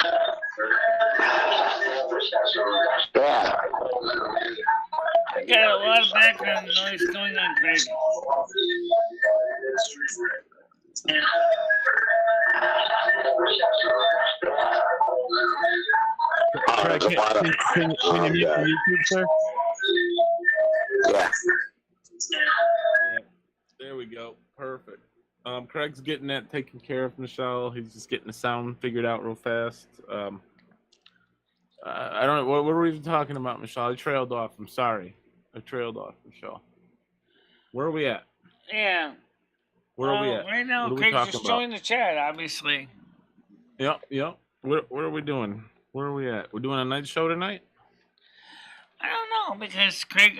Yeah. I got a lot of background noise going on, Craig. Craig, can you mute the YouTube, sir? Yeah. There we go. Perfect. Craig's getting that taken care of, Michelle. He's just getting the sound figured out real fast. I don't know. What were we even talking about, Michelle? I trailed off. I'm sorry. I trailed off, Michelle. Where are we at? Yeah. Where are we at? Right now, Craig's just joined the chat, obviously. Yep. Where are we doing? Where are we at? We're doing a night show tonight? I don't know, because Craig,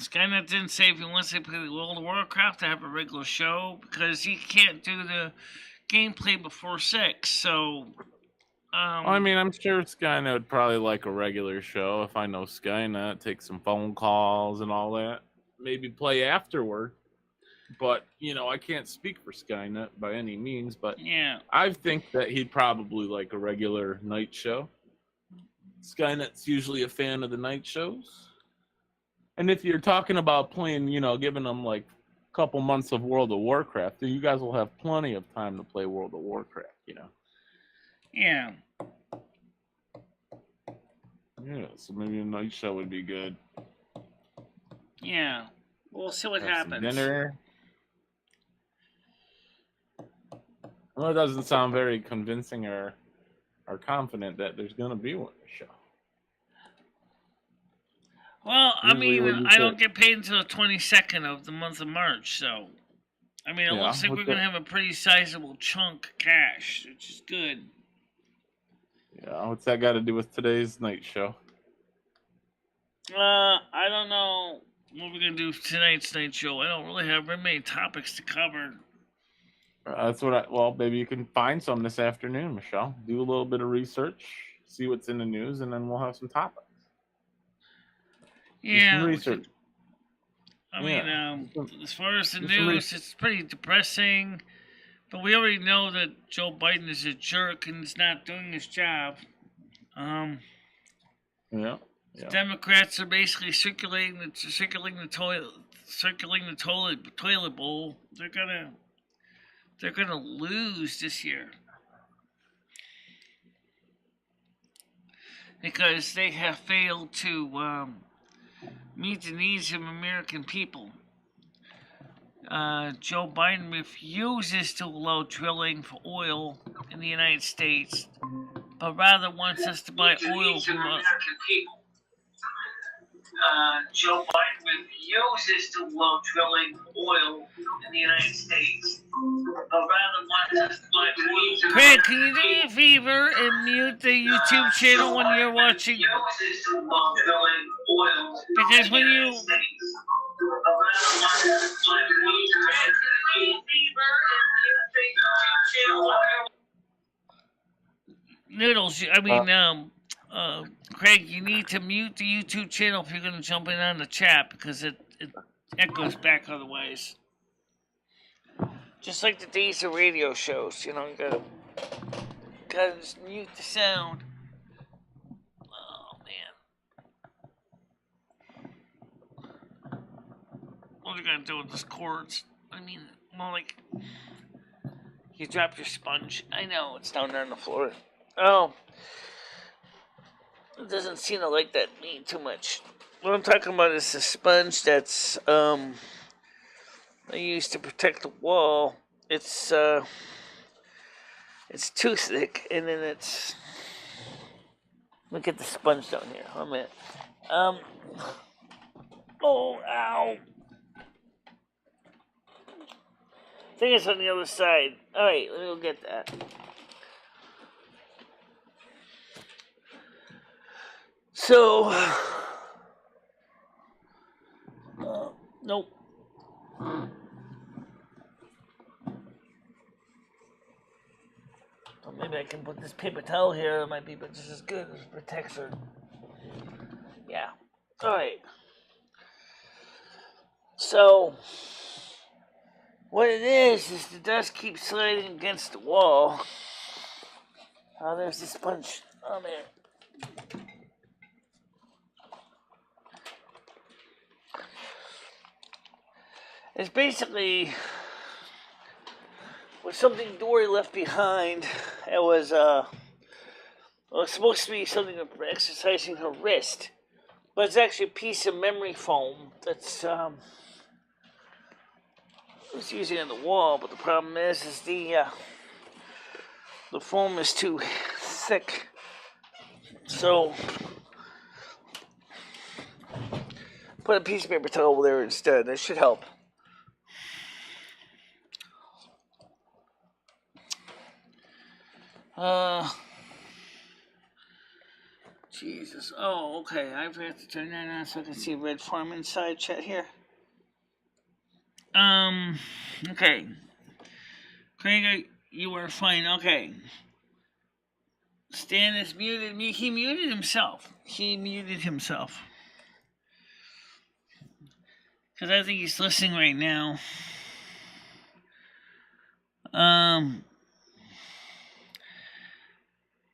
Skynet didn't say if he wants to play World of Warcraft to have a regular show, because he can't do the gameplay before 6, so... I'm sure Skynet would probably like a regular show if I know Skynet, take some phone calls and all that. Maybe play afterward. But, I can't speak for Skynet by any means, but yeah. I think that he'd probably like a regular night show. Skynet's usually a fan of the night shows. And if you're talking about playing, giving them like a couple months of World of Warcraft, then you guys will have plenty of time to play World of Warcraft, Yeah. Yeah, so maybe a night show would be good. Yeah. We'll see what Have some happens. dinner. Well, it doesn't sound very convincing or are confident that there's going to be one, Michelle. Well, I Usually mean, when you I get- don't get paid until the 22nd of the month of March, so I mean, it Yeah, looks like what's we're gonna that? have a pretty sizable chunk of cash, which is good. Yeah, what's that got to do with today's night show? I don't know what we're gonna do for tonight's night show. I don't really have very many topics to cover. That's what well, maybe you can find some this afternoon, Michelle. Do a little bit of research, see what's in the news, and then we'll have some topics. Do Yeah, some we research. could- I mean, Do as far as the do some news, it's pretty depressing. But we already know that Joe Biden is a jerk and is not doing his job. Yeah. Democrats are basically circulating the toilet bowl. They're gonna lose this year because they have failed to meet the needs of American people. Joe Biden refuses to allow drilling for oil in the United States, but rather wants us to buy oil from American people. Joe Biden refuses to allow drilling for oil in the United States, but rather wants us to buy oil. Craig, can you do me a favor and mute the YouTube channel when you're watching? Because when you Noodles, I mean, Craig, you need to mute the YouTube channel if you're going to jump in on the chat because it echoes back otherwise. Just like the days of radio shows, you know, you gotta just mute the sound. Oh, man. What are you going to do with this cords? I mean, more like, you dropped your sponge. I know, it's down there on the floor. Oh. It doesn't seem to like that meat too much. What I'm talking about is the sponge that's I used to protect the wall. It's too thick, and then it's. Let me get the sponge down here. Hold a minute. Oh, ow! I think it's on the other side. All right, let me go get that. So, nope. Well, maybe I can put this paper towel here. It might be just as good as protects her. Yeah. All right. So, what it is the dust keeps sliding against the wall. Oh, there's the sponge. Oh, man. It's basically was something Dory left behind. It was supposed to be something for exercising her wrist, but it's actually a piece of memory foam that's was using on the wall. But the problem is the foam is too thick, so put a piece of paper towel over there instead. That should help. Jesus. Oh, okay. I forgot to turn that on so I can see red form inside chat here. Okay. Craig, you are fine. Okay. Stan is muted. He muted himself. Because I think he's listening right now.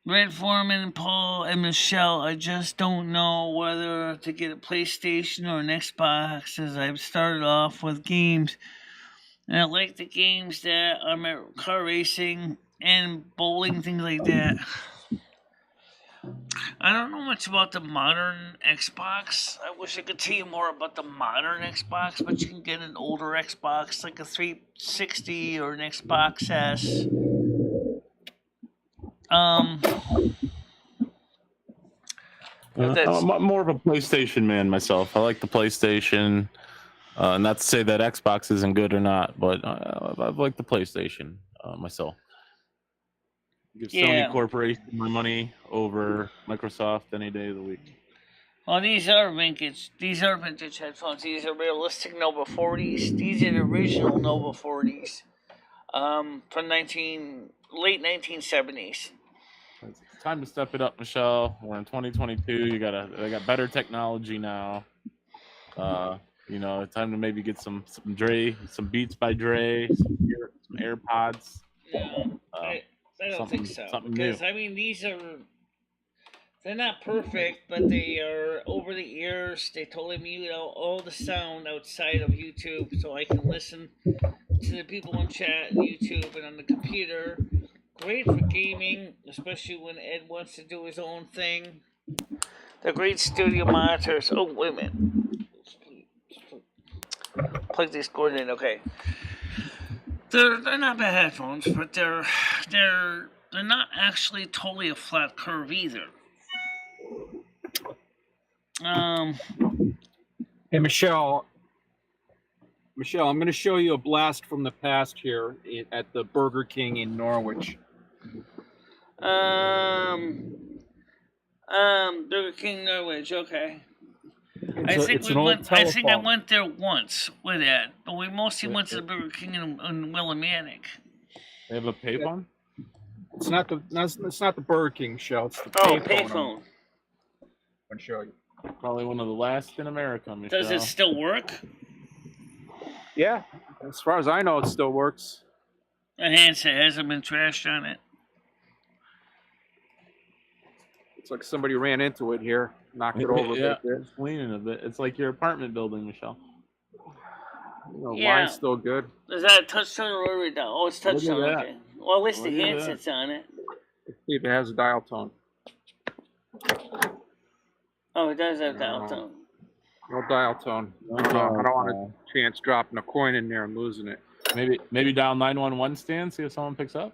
Red Foreman, Paul, and Michelle, I just don't know whether to get a PlayStation or an Xbox, as I've started off with games. And I like the games that are car racing and bowling, things like that. I don't know much about the modern Xbox. I wish I could tell you more about the modern Xbox, but you can get an older Xbox, like a 360 or an Xbox S. I'm more of a PlayStation man myself. I like the PlayStation. Not to say that Xbox isn't good or not, but I like the PlayStation myself. Give Sony Corporation my money over Microsoft any day of the week. Well, these are vintage headphones. These are realistic Nova 40s. These are the original Nova 40s from late 1970s. It's time to step it up, Michelle. We're in 2022. They got better technology now. It's time to maybe get some Beats by Dre, some AirPods. Yeah, I don't think so. Because new. I mean, they're not perfect, but they are over the ears. They totally mute out all the sound outside of YouTube, so I can listen to the people in chat and YouTube and on the computer. Great for gaming, especially when Ed wants to do his own thing. They're great studio monitors. Oh, wait a minute. Plug this cord in. Okay. They're not bad headphones, but they're not actually totally a flat curve either. Hey, Michelle, I'm going to show you a blast from the past here at the Burger King in Norwich. Burger King Norwich, okay. I think I went there once with Ed, but we mostly went to the Burger King in Willimantic. They have a payphone? It's not the Burger King show. It's the payphone. I'm going to show you. Probably one of the last in America, Michelle. Does it still work? Yeah, as far as I know, it still works. The handset hasn't been trashed on it. It's like somebody ran into it here, knocked it over a bit. It's leaning a bit. It's like your apartment building, Michelle. Line's still good. Is that a touch tone or rotary dial? Oh, it's touch tone. Okay. Well, at least the handset's on it. Let's see if it has a dial tone. Oh, it does have dial tone. No dial tone. I don't want a chance dropping a coin in there and losing it. Maybe dial 911 stand, see if someone picks up.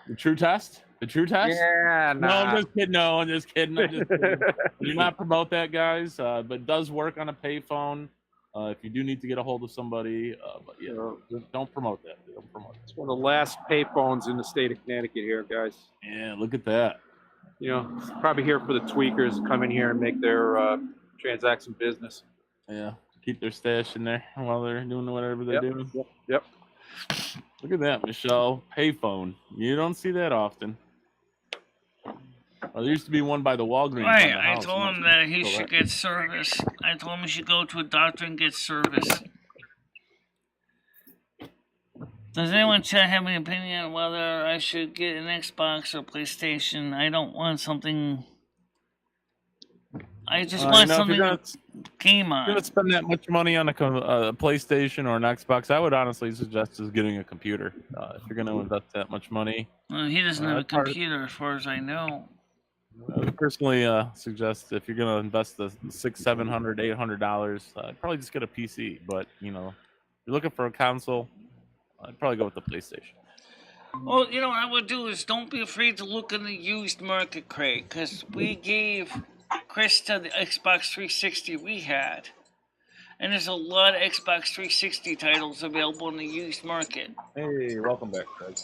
The true test? Yeah, No, I'm just kidding. I'm just kidding. Do not promote that, guys. But it does work on a payphone. If you do need to get a hold of somebody, but don't promote that. Don't promote it. It's one of the last payphones in the state of Connecticut here, guys. Yeah, look at that. It's probably here for the tweakers to come in here and make their transact some business. Yeah, keep their stash in there while they're doing whatever they're doing. Yep. Look at that, Michelle. Payphone. You don't see that often. Well, there used to be one by the Walgreens. Right, I told him that he should get service. I told him he should go to a doctor and get service. Does anyone chat have any opinion on whether I should get an Xbox or PlayStation? I don't want something. I just want something game on. If you're going to spend that much money on a PlayStation or an Xbox, I would honestly suggest is getting a computer. If you're going to invest that much money. He doesn't have a computer, as far as I know. I would personally suggest if you're going to invest the $600, $700, $800, probably just get a PC. But if you're looking for a console, I'd probably go with the PlayStation. Well, what I would do is don't be afraid to look in the used market, Craig, because we gave Krista the Xbox 360 we had, and there's a lot of Xbox 360 titles available in the used market. Hey, welcome back, Craig.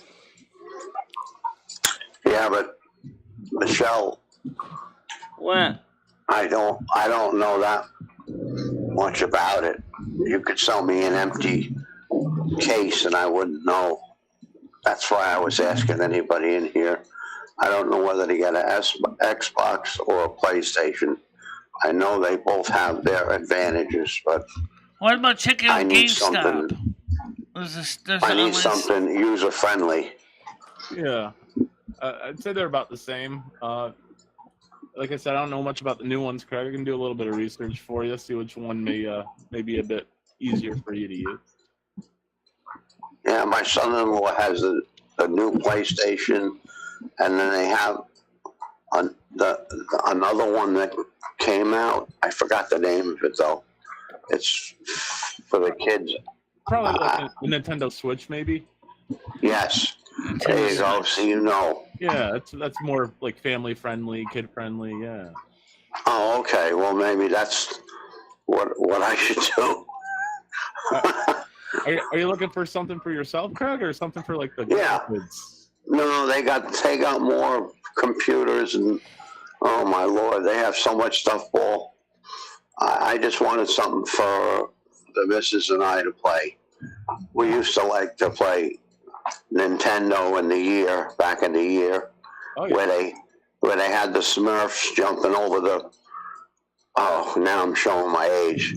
Yeah, but Michelle. What? I don't know that much about it. You could sell me an empty case and I wouldn't know. That's why I was asking anybody in here. I don't know whether to get an Xbox or a PlayStation. I know they both have their advantages, but what about checking out GameStop? I need something user-friendly. Yeah. I'd say they're about the same. Like I said, I don't know much about the new ones, Craig. I can do a little bit of research for you, see which one may be a bit easier for you to use. Yeah, my son-in-law has a new PlayStation, and then they have another one that came out. I forgot the name of it, though. It's for the kids. Probably like a Nintendo Switch, maybe? Yes. There you go. So you know. Yeah, that's more like family friendly, kid friendly. Yeah. Oh, okay. Well, maybe that's what I should do. Are you looking for something for yourself, Craig, or something for like the kids? No, they got more computers, and oh my Lord, they have so much stuff, Paul. I just wanted something for the missus and I to play. We used to like to play Nintendo back in the year, where they had the Smurfs jumping over the. Oh, now I'm showing my age.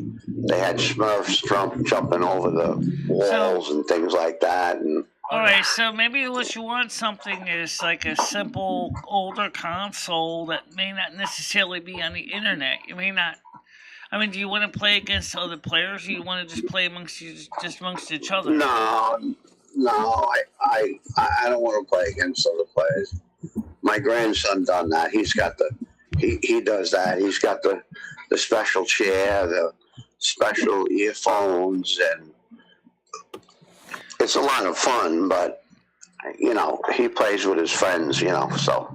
They had Smurfs jumping over the walls and things like that. And all right, so maybe what you want something is like a simple older console that may not necessarily be on the internet. You may not. I mean, do you want to play against other players, or you want to just play amongst each other? No, I don't want to play against other players. My grandson done that. He does that. He's got the special chair, the special earphones, and it's a lot of fun, but he plays with his friends, so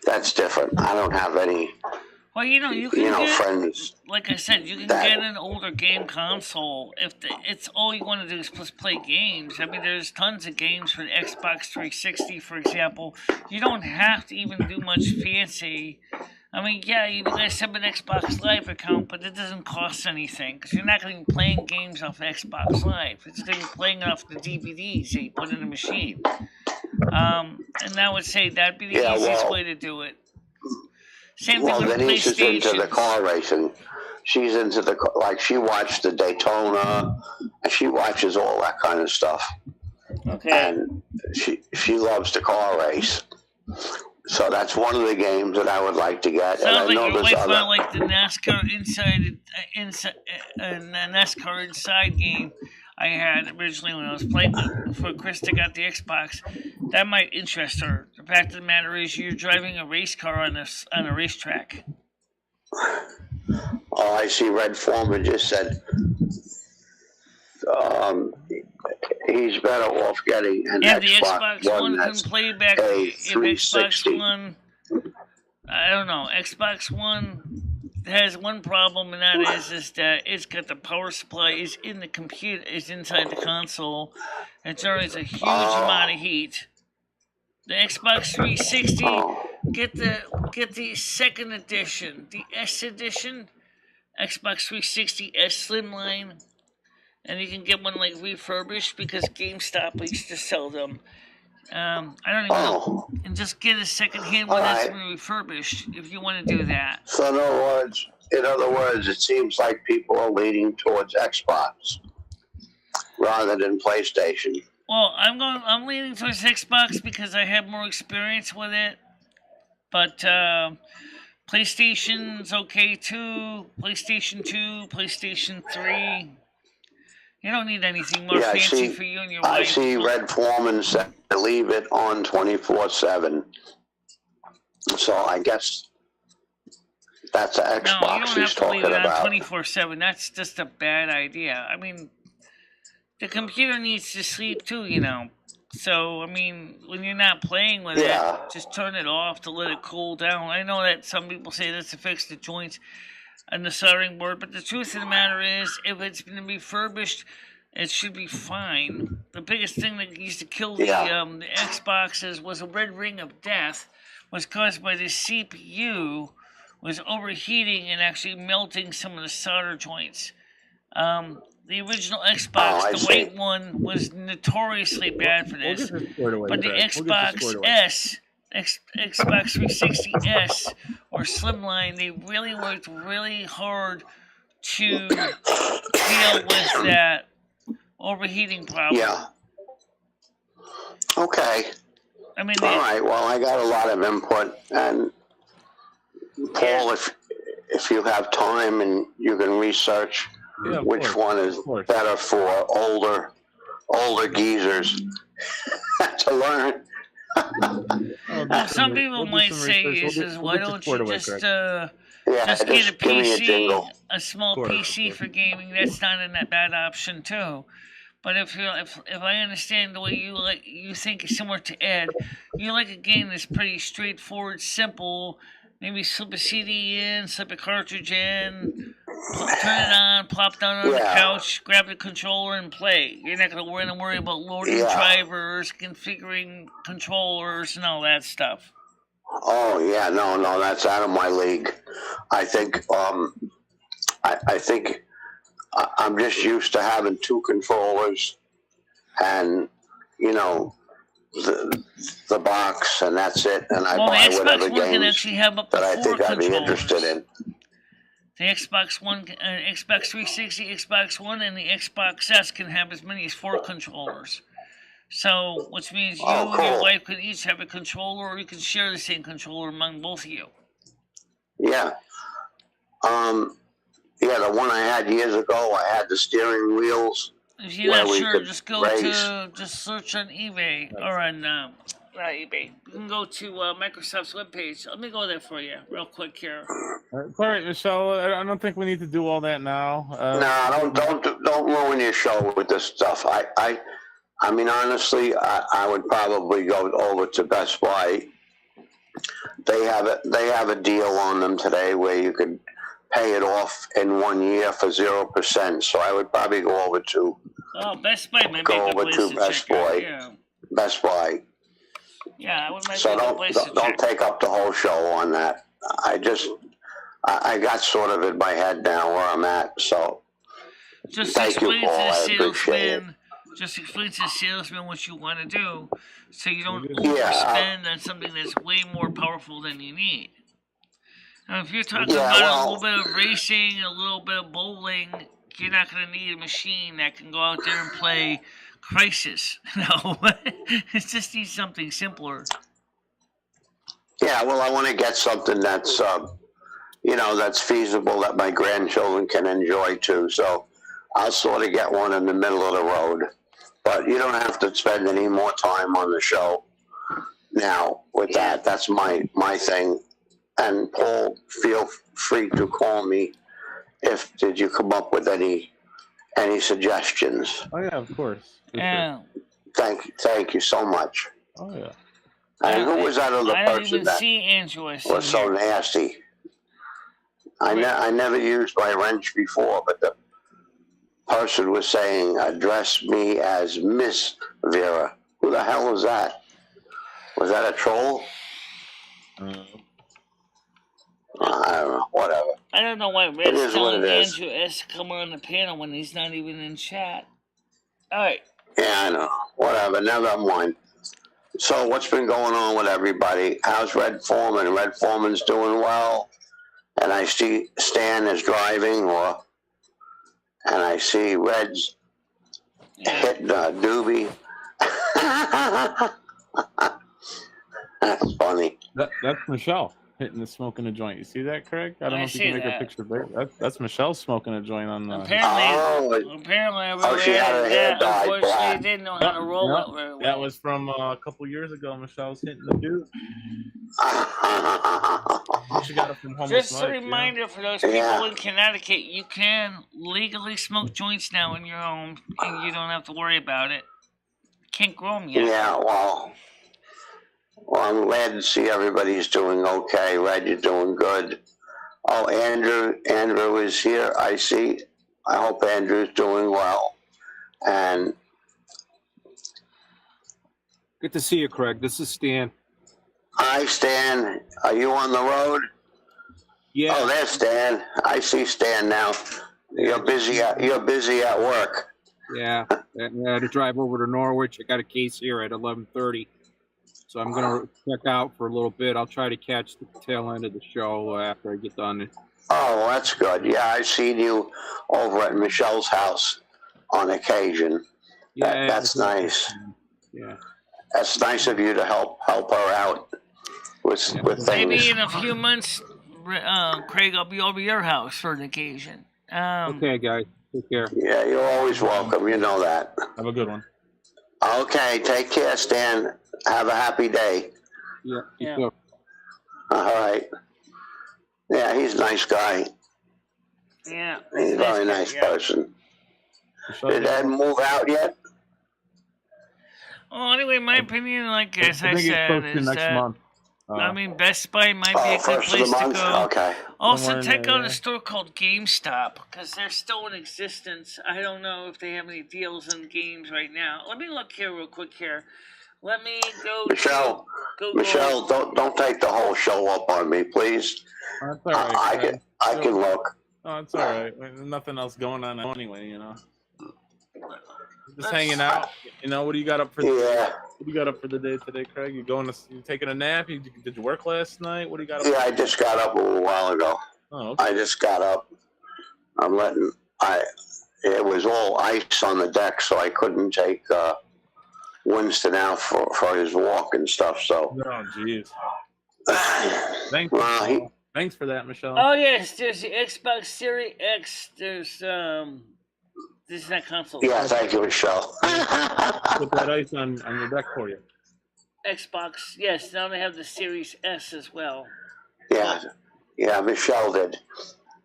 that's different. I don't have any Well, you can get, friends. Like I said, you can get an older game console if it's all you want to do is just play games. I mean, there's tons of games for the Xbox 360, for example. You don't have to even do much fancy. I mean, yeah, you guys have an Xbox Live account, but it doesn't cost anything because you're not going to be playing games off Xbox Live. It's going to be playing off the DVDs that you put in the machine. And I would say that'd be the easiest way to do it. Same thing with Denise is into the car racing. She's into she watched the Daytona, and she watches all that kind of stuff. Okay. And she loves to car race. So that's one of the games that I would like to get. Sounds like your wife might like the NASCAR NASCAR Inside game I had originally when I was playing before Krista got the Xbox. That might interest her. The fact of the matter is, you're driving a race car on a racetrack. Oh, I see. Red Foreman just said he's better off getting an the Xbox One can play back. If Xbox One, I don't know. Xbox One has one problem, and that is that it's got the power supply is in the computer, is inside the console. It generates a huge amount of heat. The Xbox 360, get the second edition, the S edition, Xbox 360 S Slimline, and you can get one like refurbished because GameStop used to sell them. I don't even know. And just get a second-hand one that's been refurbished if you want to do that. So in other words, it seems like people are leaning towards Xbox rather than PlayStation. Well, I'm leaning towards Xbox because I have more experience with it. But PlayStation's okay too. PlayStation 2, PlayStation 3. You don't need anything more fancy for you and your wife. I see Red Foreman said to leave it on 24/7. So I guess that's an Xbox no, you don't he's have to leave talking it on about. 24/7. That's just a bad idea. I mean, the computer needs to sleep too, So, I mean, when you're not playing with it, just turn it off to let it cool down. I know that some people say that's to fix the joints and the soldering board, but the truth of the matter is, if it's been refurbished, it should be fine. The biggest thing that used to kill the Xboxes was a red ring of death, was caused by the CPU was overheating and actually melting some of the solder joints. The original Xbox, the white one, was notoriously bad for this. But the Xbox S, Xbox 360S, or Slimline, they really worked really hard to deal with that overheating problem. Yeah. Okay. I mean, all right. Well, I got a lot of input, and Paul, if you have time and you can research which one is better for older geezers to learn. Well, some people might say, why don't you just get a PC, a small PC for gaming? That's not a bad option too. But if I understand the way you think is similar to Ed, you like a game that's pretty straightforward, simple. Maybe slip a CD in, slip a cartridge in, turn it on, plop down on the couch, grab the controller, and play. You're not going to worry about loading drivers, configuring controllers, and all that stuff. Oh yeah, no, that's out of my league. I think I think I'm just used to having 2 controllers, and you know the box, and that's it. And I buy whatever games that I think I'd be interested in. The Xbox One, Xbox 360, Xbox One, and the Xbox S can have as many as 4 controllers. So, which means you and your wife could each have a controller, or you can share the same controller among both of you. Yeah. Yeah, the one I had years ago, I had the steering wheels. If you're not sure, just search on eBay or on not eBay. You can go to Microsoft's webpage. Let me go there for you, real quick here. All right, Michelle. I don't think we need to do all that now. Don't ruin your show with this stuff. I mean, honestly, I would probably go over to Best Buy. They have a deal on them today where you could pay it off in 1 year for 0%. So I would probably go over to Best Buy. Go over to Best Buy. Best Buy. Yeah, I would. So don't take up the whole show on that. I got sort of in my head now where I'm at. So just explain to the salesman. Just explain to the salesman what you want to do, so you don't overspend on something that's way more powerful than you need. Now, if you're talking about a little bit of racing, a little bit of bowling, you're not going to need a machine that can go out there and play Crisis. No, it just needs something simpler. Yeah, well, I want to get something that's, that's feasible that my grandchildren can enjoy too. So I'll sort of get one in the middle of the road. But you don't have to spend any more time on the show now with that. That's my thing. And Paul, feel free to call me did you come up with any suggestions? Oh yeah, of course. Yeah. Sure. Thank you so much. Oh yeah. And who was that other person that was so nasty? I never used my wrench before, but the person was saying, address me as Miss Vera. Who the hell was that? Was that a troll? I don't know. Whatever. I don't know why Red's telling Andrew S to come on the panel when he's not even in chat. All right. Yeah, I know. Whatever. Never mind. So what's been going on with everybody? How's Red Foreman? Red Foreman's doing well. And I see Stan is driving, and I see Red's hitting a doobie. That's funny. That's Michelle hitting the smoking a joint. You see that, Craig? I don't know if you can make a picture there. That's Michelle smoking a joint on the. Apparently, she had her hair dyed black. Unfortunately, didn't know how to roll it very well. That was from a couple years ago. Michelle's hitting the dude. She got it from Just a reminder for those people in Connecticut, you can legally smoke joints now in your home, and you don't have to worry about it. Can't grow them yet. Yeah, well, I'm glad to see everybody's doing okay. Red, you're doing good. Oh, Andrew is here, I see. I hope Andrew's doing well. And good to see you, Craig. This is Stan. Hi, Stan. Are you on the road? Yeah. Oh, there's Stan. I see Stan now. You're busy at work. Yeah. I had to drive over to Norwich. I got a case here at 11:30. So I'm going to check out for a little bit. I'll try to catch the tail end of the show after I get done. Oh, well, that's good. Yeah, I've seen you over at Michelle's house on occasion. Yeah, that's nice. Yeah. That's nice of you to help her out with things. Maybe in a few months, Craig, I'll be over your house for an occasion. Okay, guys. Take care. Yeah, you're always welcome. You know that. Have a good one. Okay, take care, Stan. Have a happy day. Yeah. All right. Yeah, he's a nice guy. Yeah. He's a very nice person. Did Ed move out yet? Well, anyway, my opinion, like as I think it's said, supposed to is next that month. I mean, Best Buy might be a good First of the place to month? go. Okay. Also, Somewhere in check there, out yeah. a store called GameStop because they're still in existence. I don't know if they have any deals in games right now. Let me look here real quick here. Let me go Michelle, to Google. Michelle, don't take the whole show up on me, please. That's all right. I can look. Oh, it's all right. There's nothing else going on anyway, you know. Just hanging out. You know, what do you got up for? What do you got up for the day today, Craig? You taking a nap? Did you work last night? What do you got up? Yeah, I just got up a little while ago. Oh, okay. I just got up. It was all ice on the deck, so I couldn't take Winston out for his walk and stuff. So. Oh, jeez. Thanks for that, Michelle. Oh yes, there's the Xbox Series X. There's this is that console. Yeah, thank you, Michelle. Put that ice on your deck for you. Xbox, yes. Now they have the Series S as well. Yeah, Michelle did.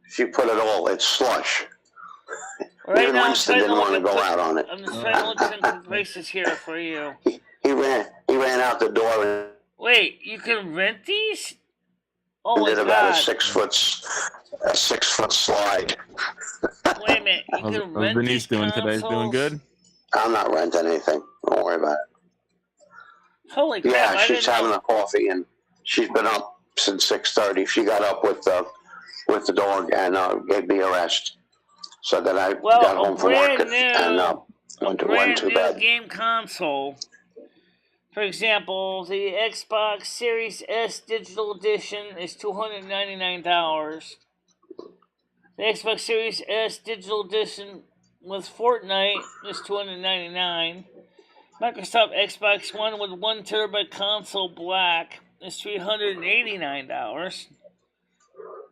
She put it all. It's slush. Right Even now, Winston didn't want to go out on it. I'm just trying to look at some prices here for you. He ran out the door and wait, you can rent these? Oh my did god! About a 6 foot slide. Wait a minute, you can rent Denise these doing consoles? today? Doing good? I'm not renting anything. Don't worry about it. Holy crap! Yeah, she's having a coffee and she's been up since 6:30. She got up with the dog and gave me a rest. So then I got home from work and went to bed. Game console. For example, the Xbox Series S Digital Edition is $299. The Xbox Series S Digital Edition with Fortnite is $299. Microsoft Xbox One with 1 terabyte console black is $389.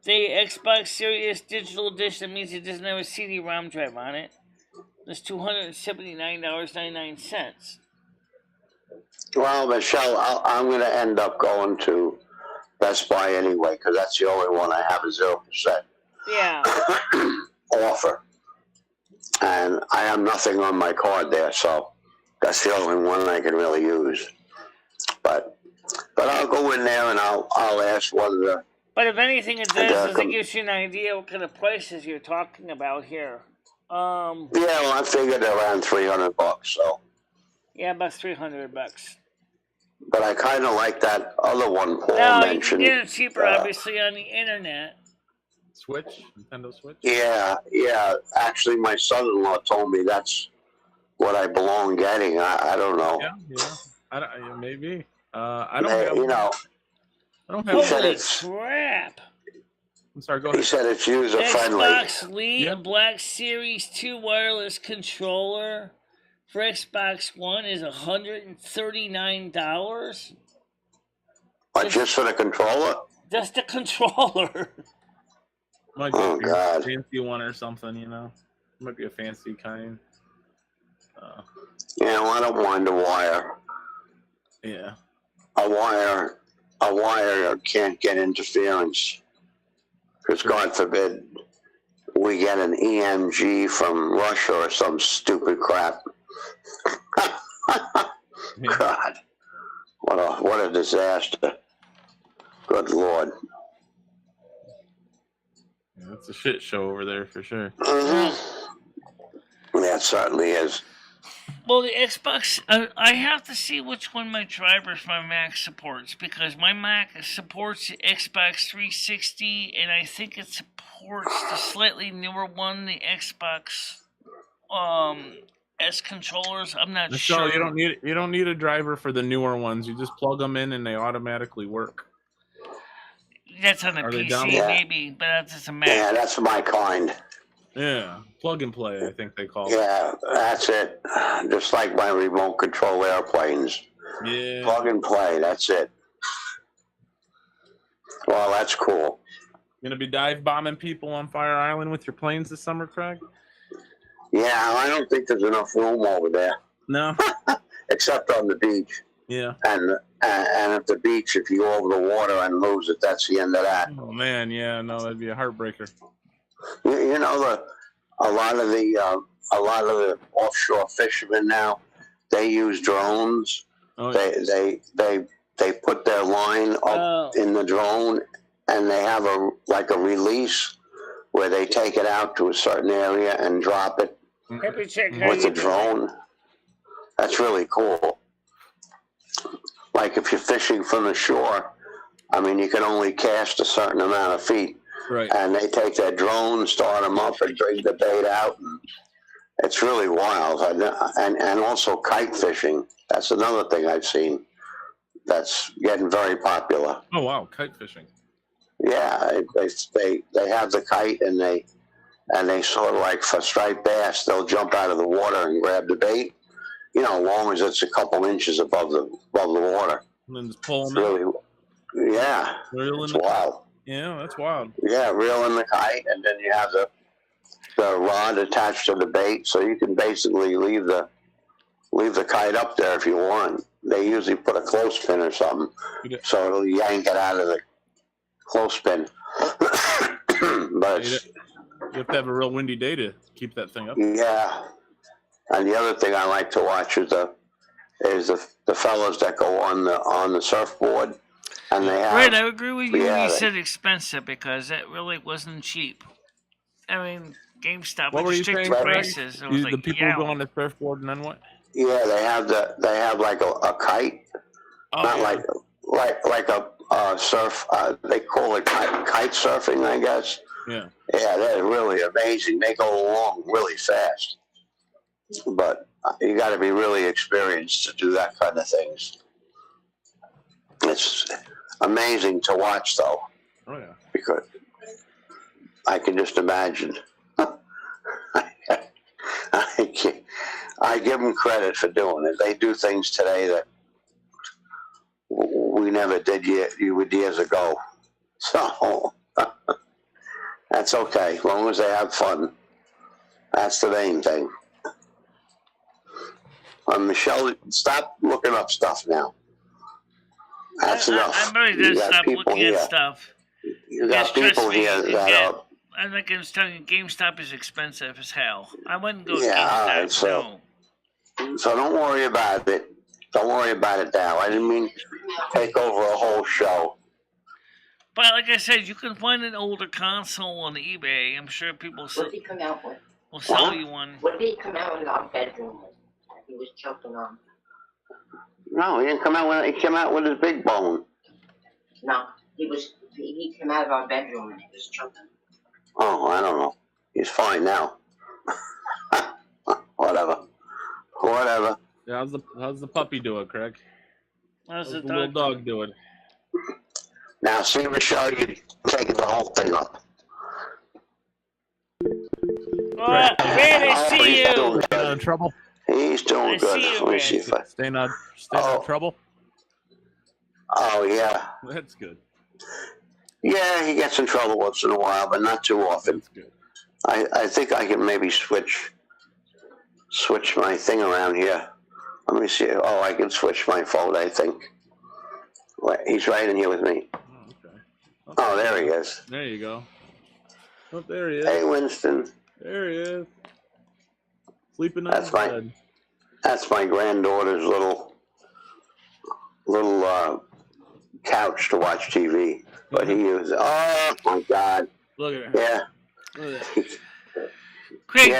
The Xbox Series Digital Edition means it doesn't have a CD-ROM drive on it. It's $279.99. Well, Michelle, I'm going to end up going to Best Buy anyway because that's the only one I have a 0% offer. And I have nothing on my card there, so that's the only one I can really use. But I'll go in there and I'll ask one of the. But if anything it does is it gives you an idea what kind of prices you're talking about here. Yeah, well, I figured around $300. So. Yeah, about $300. But I kind of like that other one Paul mentioned. You can get it cheaper, obviously, on the internet. Switch? Nintendo Switch? Yeah. Actually, my son-in-law told me that's what I belong getting. I don't know. Yeah. Maybe. I don't have. I don't have. Holy crap! I'm sorry. Go ahead. He said it's user-friendly. Xbox Elite Black Series 2 wireless controller for Xbox One is $139. What, just for the controller? Just the controller. Might be a fancy one or something, you know. Might be a fancy kind. Yeah, well, I don't mind the wire. Yeah. A wire can't get interference. Because God forbid we get an EMG from Russia or some stupid crap. God, what a disaster! Good Lord. Yeah, it's a shit show over there for sure. Mm-hmm. Yeah, it certainly is. Well, the Xbox, I have to see which one my drivers my Mac supports because my Mac supports the Xbox 360 and I think it supports the slightly newer one, the Xbox S controllers. I'm not sure. You don't need a driver for the newer ones. You just plug them in and they automatically work. That's on a PC maybe, but that's just a Mac. Yeah, that's my kind. Yeah, plug and play, I think they call it. Yeah, that's it. Just like my remote control airplanes. Yeah. Plug and play, that's it. Well, that's cool. You gonna be dive bombing people on Fire Island with your planes this summer, Craig? Yeah, I don't think there's enough room over there. No. Except on the beach. Yeah. And at the beach, if you go over the water and lose it, that's the end of that. Oh man, yeah, no, that'd be a heartbreaker. You know, a lot of the a lot of the offshore fishermen now, they use drones. Oh, yeah. They put their line up in the drone, and they have a release where they take it out to a certain area and drop it with the drone. That's really cool. Like if you're fishing from the shore, I mean, you can only cast a certain amount of feet. Right. And they take their drone, start them up, and bring the bait out. And it's really wild. And also kite fishing. That's another thing I've seen that's getting very popular. Oh, wow. Kite fishing. Yeah. They have the kite, and they sort of like for striped bass, they'll jump out of the water and grab the bait, you know, as long as it's a couple inches above the water. And then just pull them out. Really, yeah. It's wild. Yeah, that's wild. Yeah, reel in the kite, and then you have the rod attached to the bait, so you can basically leave the kite up there if you want. They usually put a clothespin or something, so it'll yank it out of the clothespin. But you have to have a real windy day to keep that thing up. Yeah, and the other thing I like to watch is the fellows that go on the surfboard. And they have, right, I agree with you when you said expensive, because it really wasn't cheap. I mean, GameStop what with restricted prices. It was the people go on the surfboard and then what? Yeah, they have like a kite, not like a surf. They call it kite surfing, I guess. Yeah. Yeah, they're really amazing. They go along really fast, but you got to be really experienced to do that kind of things. It's amazing to watch, though. Oh, yeah. Because I can just imagine. I give them credit for doing it. They do things today that we never did years ago. So that's okay, as long as they have fun. That's the main thing. Michelle, stop looking up stuff now. That's enough. I'm ready to stop looking at stuff. You got people here that are. I think I was telling you, GameStop is expensive as hell. I wouldn't go to GameStop. Right, so don't worry about it. Don't worry about it now. I didn't mean to take over a whole show. But like I said, you can find an older console on eBay. I'm sure people What did he come out with? will sell you one. What did he come out with our bedroom with? He was choking on. No, he didn't come out with. He came out with his big bone. No, he came out of our bedroom and he was choking. Oh, I don't know. He's fine now. Whatever. Yeah, how's the puppy doing, Craig? How's the little dog doing? Now, see, Michelle, you're taking the whole thing up. Oh, man, I see you. Staying out of trouble? He's doing good. Let me see if I... Staying out of trouble? Oh, yeah. That's good. Yeah, he gets in trouble once in a while, but not too often. That's good. I think I can maybe switch my thing around here. Let me see. Oh, I can switch my phone, I think. Wait, he's right in here with me. Oh, okay. Oh, there he is. There you go. Oh, there he is. Hey, Winston. There he is. Sleeping on That's his my bed. That's my granddaughter's little couch to watch TV. But he is. Oh my God. Look at her. Yeah. Look at that. Craig,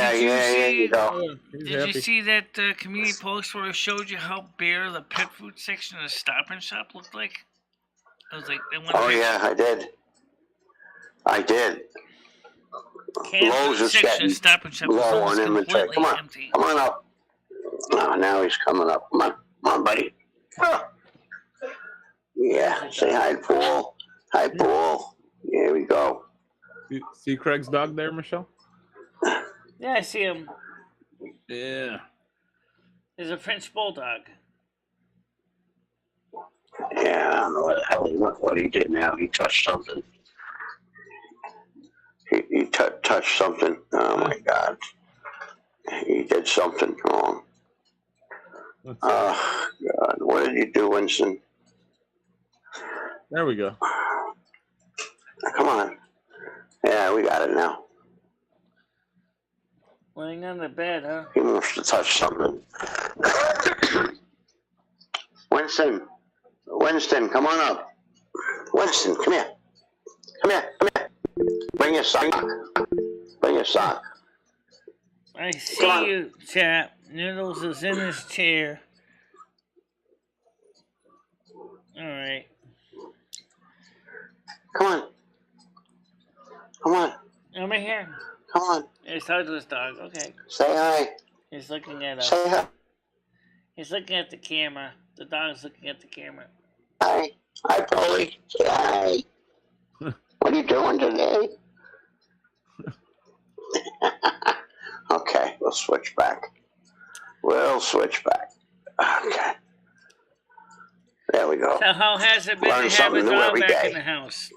Did you see that community post where I showed you how bare the pet food section of the Stop and Shop looked like? I was like, yeah, I did. Lowe's is getting Stop and Shop low on inventory. Come on, empty. come on up. Oh, now he's coming up. Come on, buddy. Oh. Yeah, say hi, Paul. Hi, Paul. Here we go. You see Craig's dog there, Michelle? Yeah, I see him. Yeah. There's a French bulldog. Yeah, I don't know what he did now. He touched something. He touched something. Oh, my God. He did something wrong. Oh, God. What did you do, Winston? There we go. Come on. Yeah, we got it now. Laying on the bed, huh? He wants to touch something. Winston, come on up. Winston, come here. Come here. Bring your sock. I see you, chap. Noodles is in his chair. All right. Come on. Over here. Come on. He's talking to his dog. Okay. Say hi. He's looking at us. Say hi. He's looking at the camera. The dog's looking at the camera. Hi. Hi, Polly. Say hi. What are you doing today? Okay, we'll switch back. Okay. There we go. So how has it been Learn to have a something new dog every back day. in the house?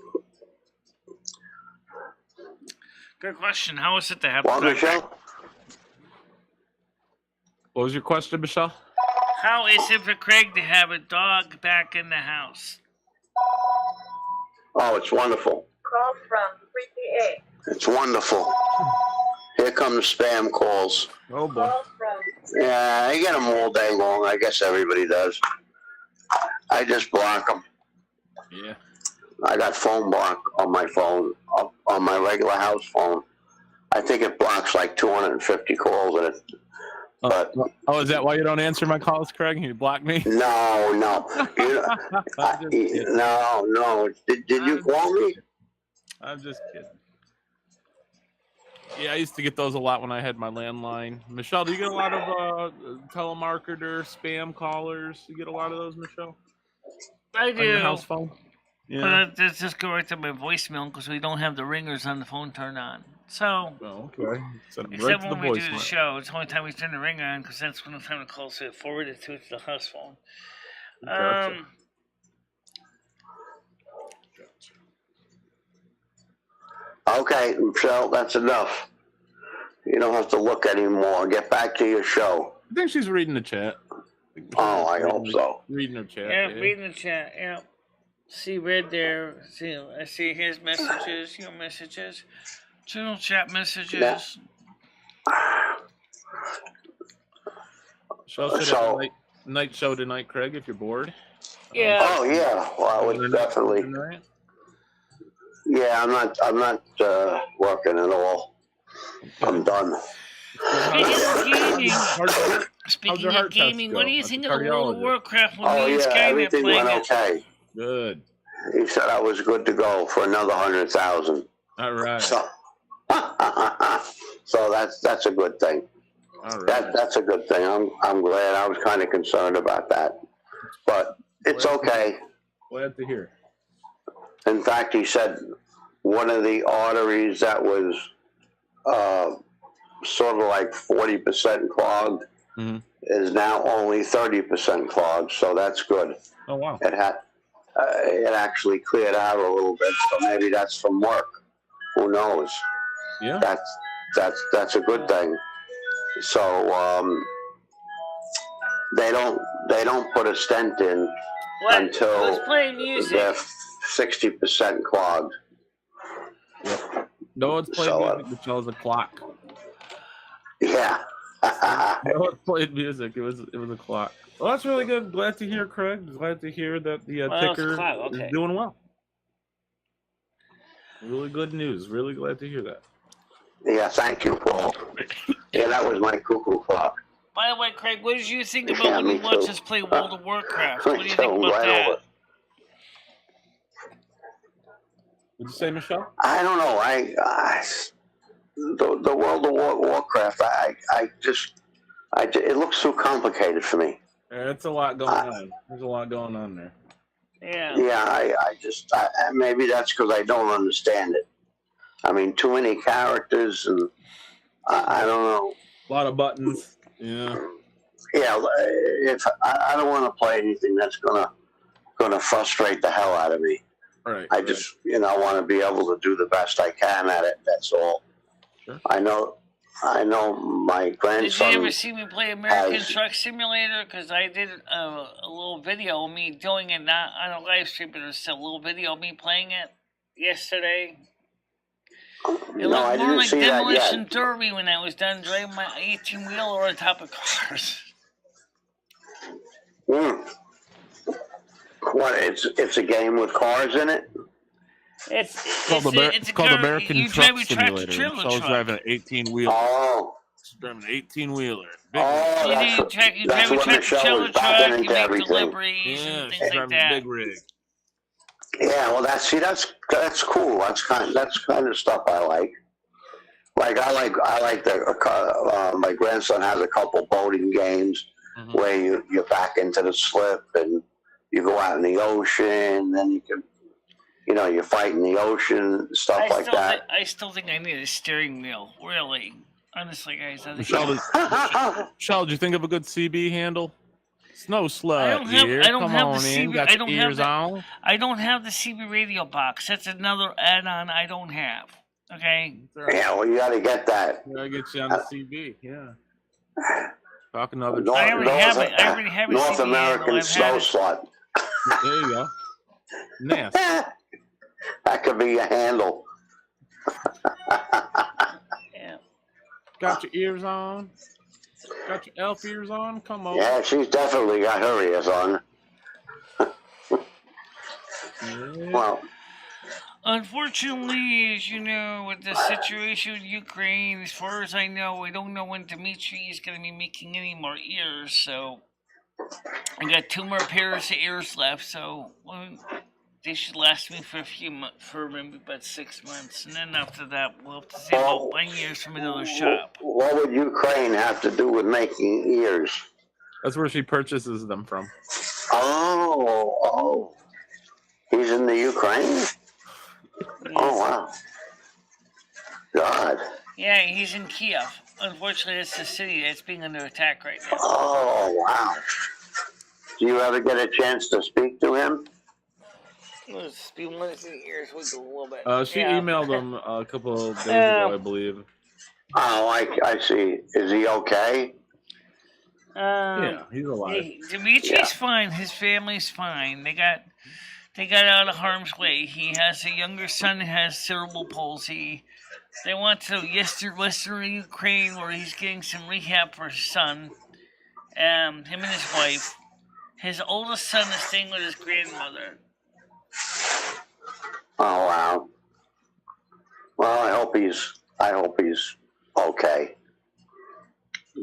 Good question. How is it to have a Well, dog back? Michelle? What was your question, Michelle? How is it for Craig to have a dog back in the house? Oh, it's wonderful. Call from 3PA. It's wonderful. Here come the spam calls. Oh, boy. Call from Yeah, I get them all day long. I guess everybody does. I just block them. Yeah. I got phone block on my phone, on my regular house phone. I think it blocks like 250 calls in it. But Oh, is that why you don't answer my calls, Craig? You block me? no. No. Did you call me? I'm just kidding. Yeah, I used to get those a lot when I had my landline. Michelle, do you get a lot of telemarketer, spam callers? You get a lot of those, Michelle? I On your do. house phone? But Yeah. let's just go right to my voicemail because we don't have the ringers on the phone turned on. So, Oh, okay. Send them except right to when the we do the voicemail. show, it's the only time we turn the ringer on because that's when the time to call, so it forwarded to the house phone. Gotcha. Okay, Michelle, that's enough. You don't have to look anymore. Get back to your show. I think she's reading the chat. Oh, I hope so. Reading her chat. Yeah, reading the chat. Yeah. See red there. I see his messages, your messages, general chat messages. Yeah. Michelle should have a night show tonight, Craig, if you're bored. Yeah. Oh yeah, well I would definitely. Yeah, I'm not working at all. I'm done. Speaking of gaming, what do you think of the World of Warcraft when Oh me and yeah, Skynet everything playing went it? okay. Good. He said I was good to go for another 100,000. All right. So, so that's a good thing. All right. That's a good thing. I'm glad. I was kind of concerned about that, but it's okay. Glad to hear. In fact, he said one of the arteries that was sort of like 40% clogged is now only 30% clogged. So that's good. Oh wow! It actually cleared out a little bit. So maybe that's from work. Who knows? Yeah. That's a good thing. So they don't put a stent in until Let's play music. they're 60% clogged. Yep. No, it's playing music. Michelle's a clock. Yeah. No, it's playing music. It was a clock. Well, that's really good. Glad to hear, Craig. Glad to hear that the ticker is doing well. Really good news. Really glad to hear that. Yeah, thank you, Paul. Yeah, that was my cuckoo clock. By the way, Craig, what did you think about when you watched us play World of Warcraft? What do you think about that? What'd you say, Michelle? I don't know. The World of Warcraft. It looks too complicated for me. Yeah, it's a lot going on. There's a lot going on there. Yeah. Yeah, maybe that's because I don't understand it. I mean, too many characters, and I don't know. A lot of buttons. Yeah. Yeah, if I don't want to play anything that's gonna frustrate the hell out of me. Right. I just want to be able to do the best I can at it. That's all. Sure. I know. My grandson. Did you ever see me play American Truck Simulator? Because I did a little video of me doing it, not on a live stream, but it's a little video of me playing it yesterday. It No, I looked more didn't like see that Demolition yet. Derby when I was done driving my 18-wheeler on top of cars. What? It's a game with cars in it. It's called American you Truck drive a Simulator. tractor-trailer So I was truck. driving an 18-wheeler. Oh. Driving an 18-wheeler. You drive a tractor-trailer truck. You make deliveries and things like that. Big rig. Yeah, well, that's cool. That's kind of stuff I like. Like I like the my grandson has a couple boating games where you back into the slip and you go out in the ocean, then you can, you fight in the ocean, stuff like that. I still think I need a steering wheel. Really, honestly, guys. Michelle, did you think of a good CB handle? Snow slut here. I don't have the CB. Got your ears on. I don't have the CB radio box. That's another add-on I don't have. Okay. Yeah, well, you got to get that. I gotta get you on the CB. Yeah. Talking other. I already have it. I already have a North CB American snow slut. There you go. NASQ. That could be a handle. Yeah. Got your ears on. Got your elf ears on? Come on. Yeah, she's definitely got her ears on. Well, unfortunately, as you know, with the situation with Ukraine, as far as I know, I don't know when Dimitri is going to be making any more ears, so I got 2 more pairs of ears left, so they should last me for for maybe about 6 months, and then after that, we'll have to see about 1 year from another shop. What would Ukraine have to do with making ears? That's where she purchases them from. Oh. He's in the Ukraine? Yes. Oh, wow. God. Yeah, he's in Kiev. Unfortunately, it's the city that's being under attack right now. Oh, wow. Do you ever get a chance to speak to him? Let's be one of the ears with a little bit. She emailed him a couple of days ago, I believe. Oh, I see. Is he okay? Yeah, he's alive. Dimitri's fine. His family's fine. They got out of harm's way. He has a younger son who has cerebral palsy. They went to Western Ukraine where he's getting some rehab for his son. Him and his wife. His oldest son is staying with his grandmother. Oh, wow. Well, I hope he's okay.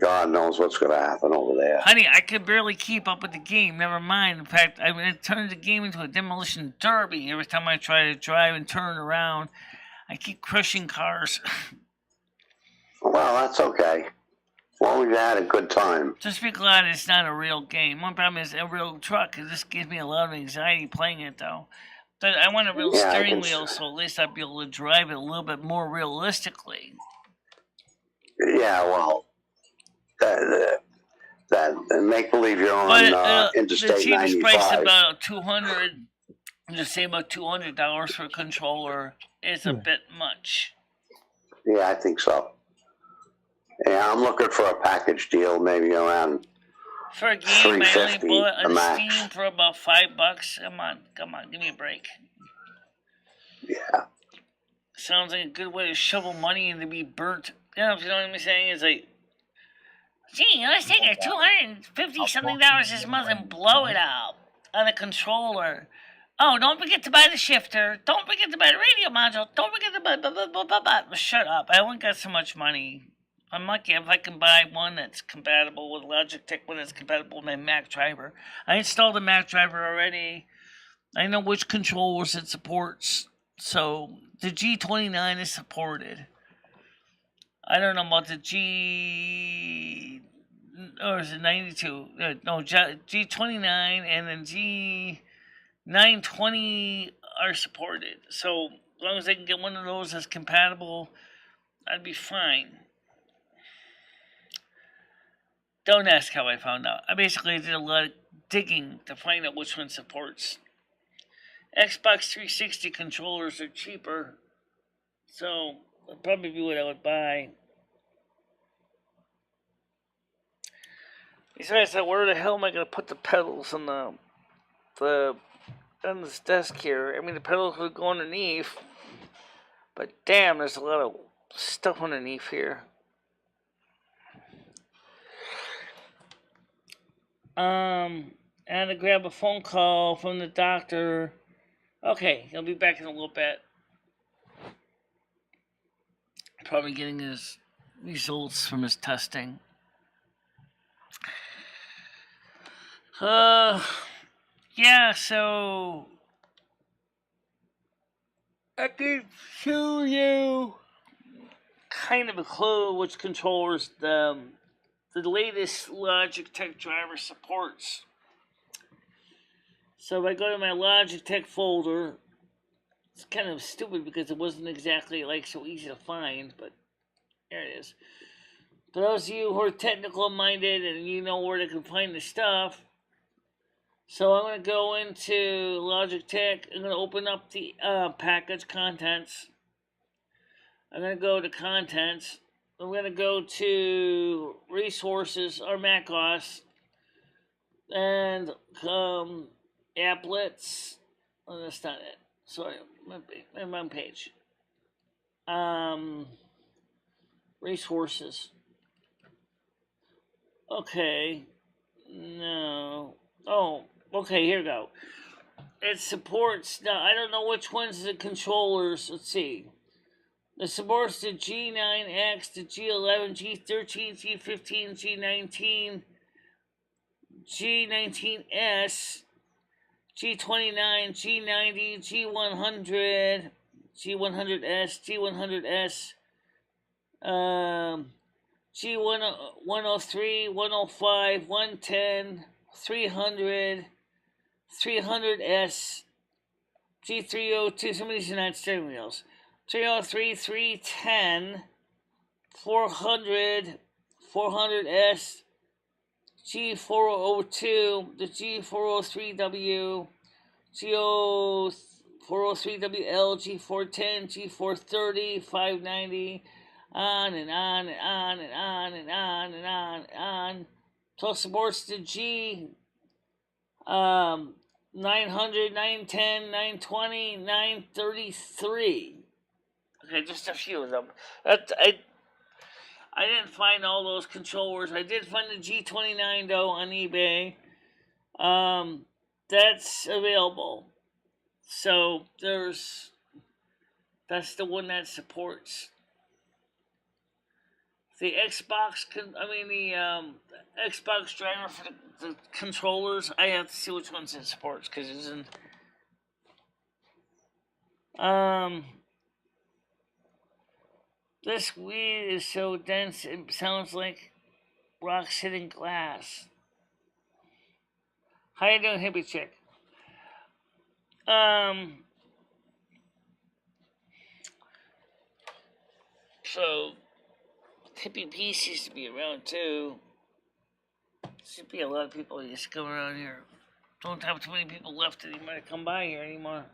God knows what's going to happen over there. Honey, I could barely keep up with the game. Never mind. In fact, I turned the game into a demolition derby. Every time I try to drive and turn around, I keep crushing cars. Well, that's okay. Well, we had a good time. Just be glad it's not a real game. One problem is a real truck. This gives me a lot of anxiety playing it, though. But I want a real steering wheel, so at least I'd be able to drive it a little bit more realistically. Yeah, well, that make believe you're on Interstate 95. The cheapest price is about $200. Just say about $200 for a controller is a bit much. Yeah, I think so. Yeah, I'm looking for a package deal, maybe around for a game. I only bought on max. Steam for about $5. Come on, give me a break. Yeah. Sounds like a good way to shovel money and to be burnt. You know what I'm saying? It's like, gee, let's take our $250-something this month and blow it out on a controller. Oh, don't forget to buy the shifter. Don't forget to buy the radio module. Don't forget to buy blah, blah, blah, blah, blah. Shut up. I only got so much money. I'm lucky if I can buy one that's compatible with Logitech, one that's compatible with my Mac driver. I installed a Mac driver already. I know which controllers it supports. So the G29 is supported. I don't know about the G... Or is it 92? No, G29 and then G920 are supported. So as long as I can get one of those that's compatible, I'd be fine. Don't ask how I found out. I basically did a lot of digging to find out which one supports. Xbox 360 controllers are cheaper, so that'd probably be what I would buy. Besides that, where the hell am I going to put the pedals on on this desk here? I mean, the pedals would go underneath, But damn, there's a lot of stuff underneath here. I had to grab a phone call from the doctor. Okay, he'll be back in a little bit. Probably getting his results from his testing. Yeah, so I can show you kind of a clue which controllers the latest Logitech driver supports. So if I go to my Logitech folder, it's kind of stupid because it wasn't exactly like so easy to find, but there it is. For those of you who are technical minded and you know where they can find the stuff, so I'm going to go into Logitech. I'm going to open up the package contents. I'm going to go to contents. I'm going to go to resources or macOS and applets. Oh, that's not it. Sorry, my wrong page. Resources. Okay. No. Oh, okay, here we go. It supports, now I don't know which one's the controllers. Let's see. It supports the G9X, the G11, G13, G15, G19, G19S, G29, G90, G100, G100S, G100S, G103, 105, 110, 300, 300S, G302, some of these are not steering wheels, 303, 310, 400, 400S, G402, the G403W, G403WL, G410, G430, 590, on and on and on and on and on and on and on. Plus supports the G 900, 910, 920, 933. Okay, just a few of them. I didn't find all those controllers. I did find the G29 though on eBay. That's available. So that's the one that supports the Xbox. The Xbox driver for the controllers. I have to see which ones it supports because it's in. This weed is so dense it sounds like rocks hitting glass. How you doing, hippie chick? So hippie peace used to be around too. Should be a lot of people that used to come around here. Don't have too many people left anymore to come by here anymore.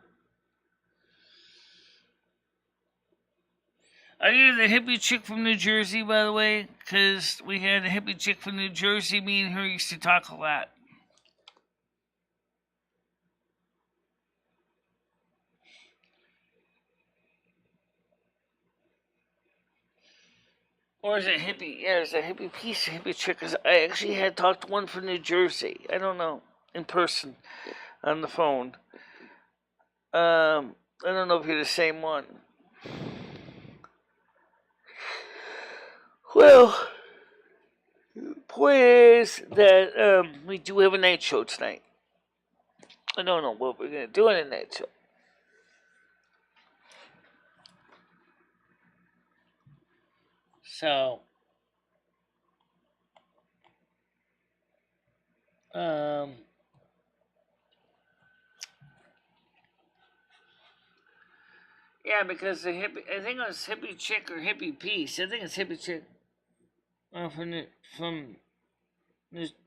Are you the hippie chick from New Jersey, by the way? Because we had a hippie chick from New Jersey. Me and her used to talk a lot. Or is it hippie? Yeah, is it hippie piece or hippie chick? Because I actually had talked to one from New Jersey. I don't know. In person. On the phone. I don't know if you're the same one. Well, the point is that we do have a night show tonight. I don't know what we're going to do in a night show. So, yeah, because the hippie, I think it was hippie chick or hippie piece. I think it's hippie chick from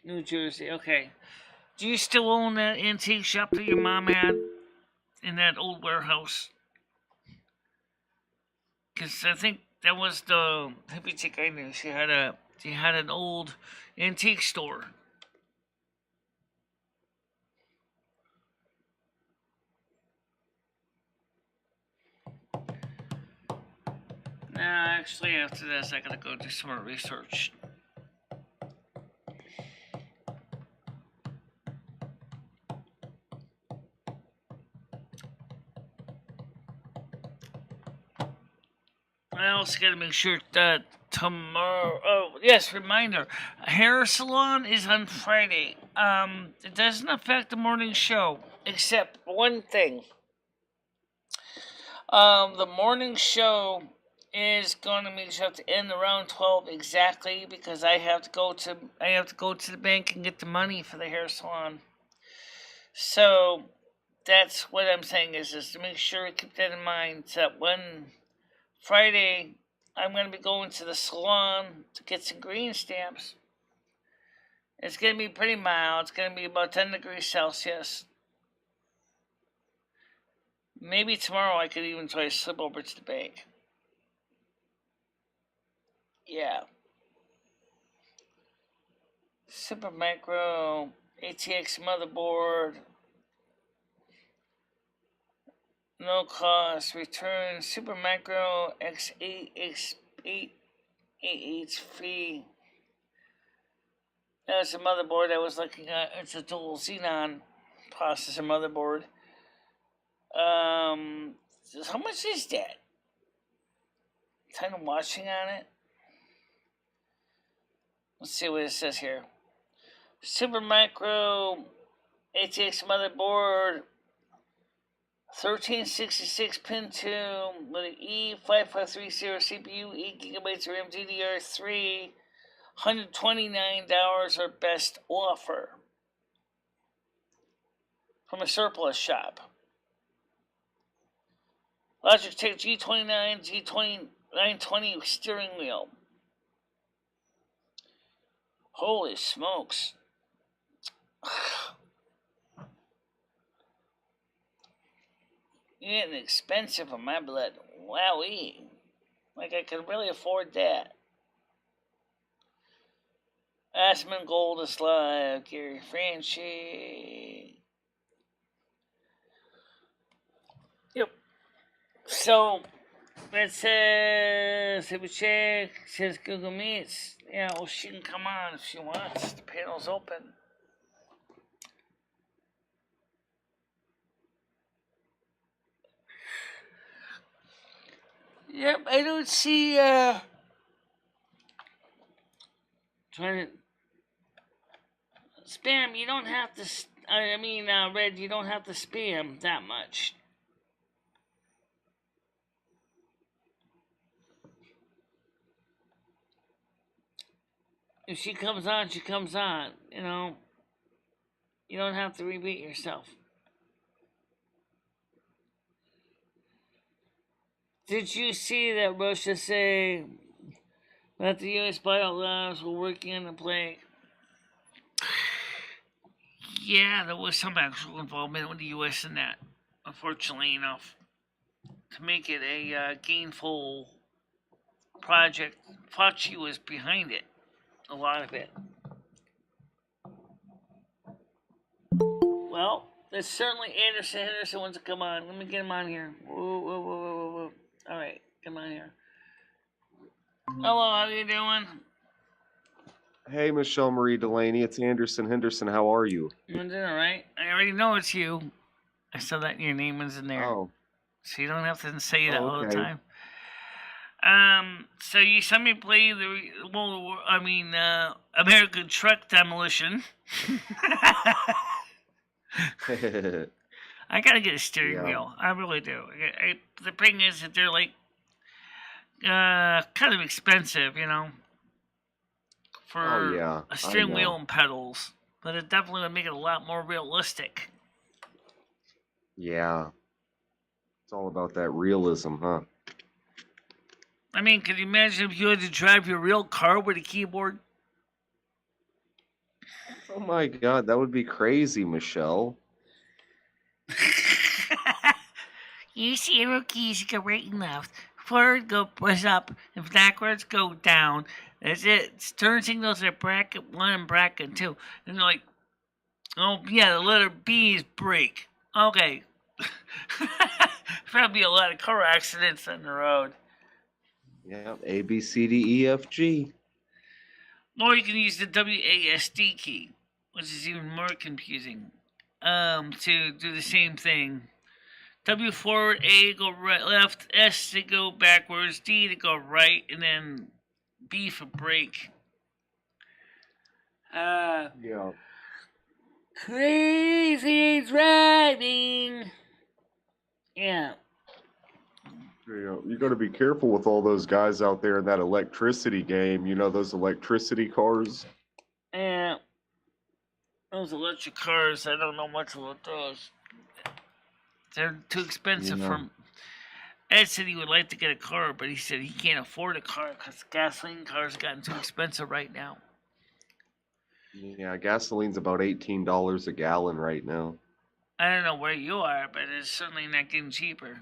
New Jersey. Okay. Do you still own that antique shop that your mom had in that old warehouse? Because I think that was the hippie chick I knew. She had an old antique store. Actually, after this, I gotta go do some more research. I also gotta make sure that tomorrow. Oh, yes, reminder. Hair salon is on Friday. It doesn't affect the morning show, except one thing. The morning show is going to have to end around 12 exactly because I have to go to the bank and get the money for the hair salon. So that's what I'm saying is to make sure you keep that in mind. That when Friday I'm going to be going to the salon to get some green stamps. It's going to be pretty mild. It's going to be about 10 degrees Celsius. Maybe tomorrow I could even try to slip over to the bank. Yeah. Super Micro, ATX motherboard, no cost, return, Super Micro X8, X888 free. That's a motherboard I was looking at. It's a dual Xenon processor motherboard. How much is that? Time of watching on it? Let's see what it says here. Super Micro ATX motherboard, 1366 pin 2 with an E5530 CPU, 8 gigabytes RAM, DDR3, $129 our best offer from a surplus shop. Logitech G29, G920 steering wheel. Holy smokes. You're getting expensive for my blood. Wowee. Like I could really afford that. Aspen Gold is live. Gary Franchi. Yep. So, it says, if we check, it says Google Meets. Yeah, well, she can come on if she wants. The panel's open. Yep, I don't see, trying to, spam, you don't have to, Red, you don't have to spam that much. If she comes on, she comes on, you know. You don't have to repeat yourself. Did you see that Russia say that the U.S. buyout labs were working on the plague? Yeah, there was some actual involvement with the U.S. in that, unfortunately enough, to make it a gainful project. Fauci was behind it, a lot of it. Well, there's certainly Henderson wants to come on. Let me get him on here. Whoa. All right, come on here. Hello, how you doing? Hey, MicheleMarieDalene, it's Anderson Henderson. How are you? I'm doing all right. I already know it's you. I saw that your name was in there. Oh. So you don't have to say that all the okay. time. So you saw me play American Truck Demolition. I gotta get a steering wheel. I really do. The thing is that they're like kind of expensive, you know, for a steering wheel and pedals. But it definitely would make it a lot more realistic. Yeah. It's all about that realism, huh? I mean, could you imagine if you had to drive your real car with a keyboard? Oh my God, that would be crazy, Michelle. Use the arrow keys to go right and left. Forward, go push up. If backwards, go down. That's it. Turn signals are bracket 1 and bracket 2. And they're like, oh yeah, the letter B is brake. Okay. Probably a lot of car accidents on the road. Yeah, A, B, C, D, E, F, G. Or you can use the WASD key, which is even more confusing, to do the same thing. W forward, A to go right, left, S to go backwards, D to go right, and then B for brake. Yeah. Crazy driving. Yeah. You got to be careful with all those guys out there in that electricity game. You know, those electricity cars? Yeah. Those electric cars, I don't know much about those. They're too expensive for... Ed said he would like to get a car, but he said he can't afford a car because gasoline cars have gotten too expensive right now. Yeah, gasoline's about $18 a gallon right now. I don't know where you are, but it's certainly not getting cheaper.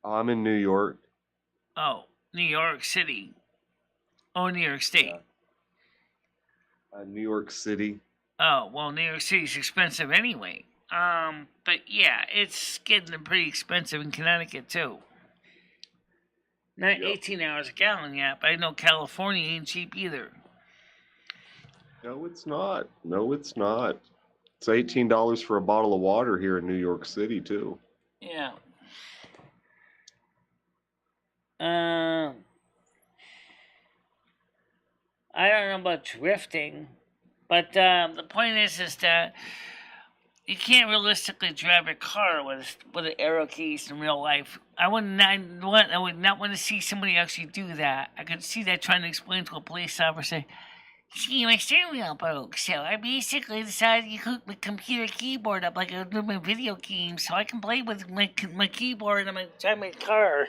I'm in New York. Oh, New York City. Oh, New York State. New York City. Oh, well, New York City's expensive anyway. But yeah, it's getting pretty expensive in Connecticut too. Not 18 hours a gallon yet, but I know California ain't cheap either. No, it's not. No, it's not. It's $18 for a bottle of water here in New York City too. Yeah. I don't know about drifting, but the point is that you can't realistically drive a car with an arrow keys in real life. I would not want to see somebody actually do that. I could see that trying to explain to a police officer. See, my steering wheel broke, so I basically decided to hook my computer keyboard up like I do my video games, so I can play with my keyboard and drive my car.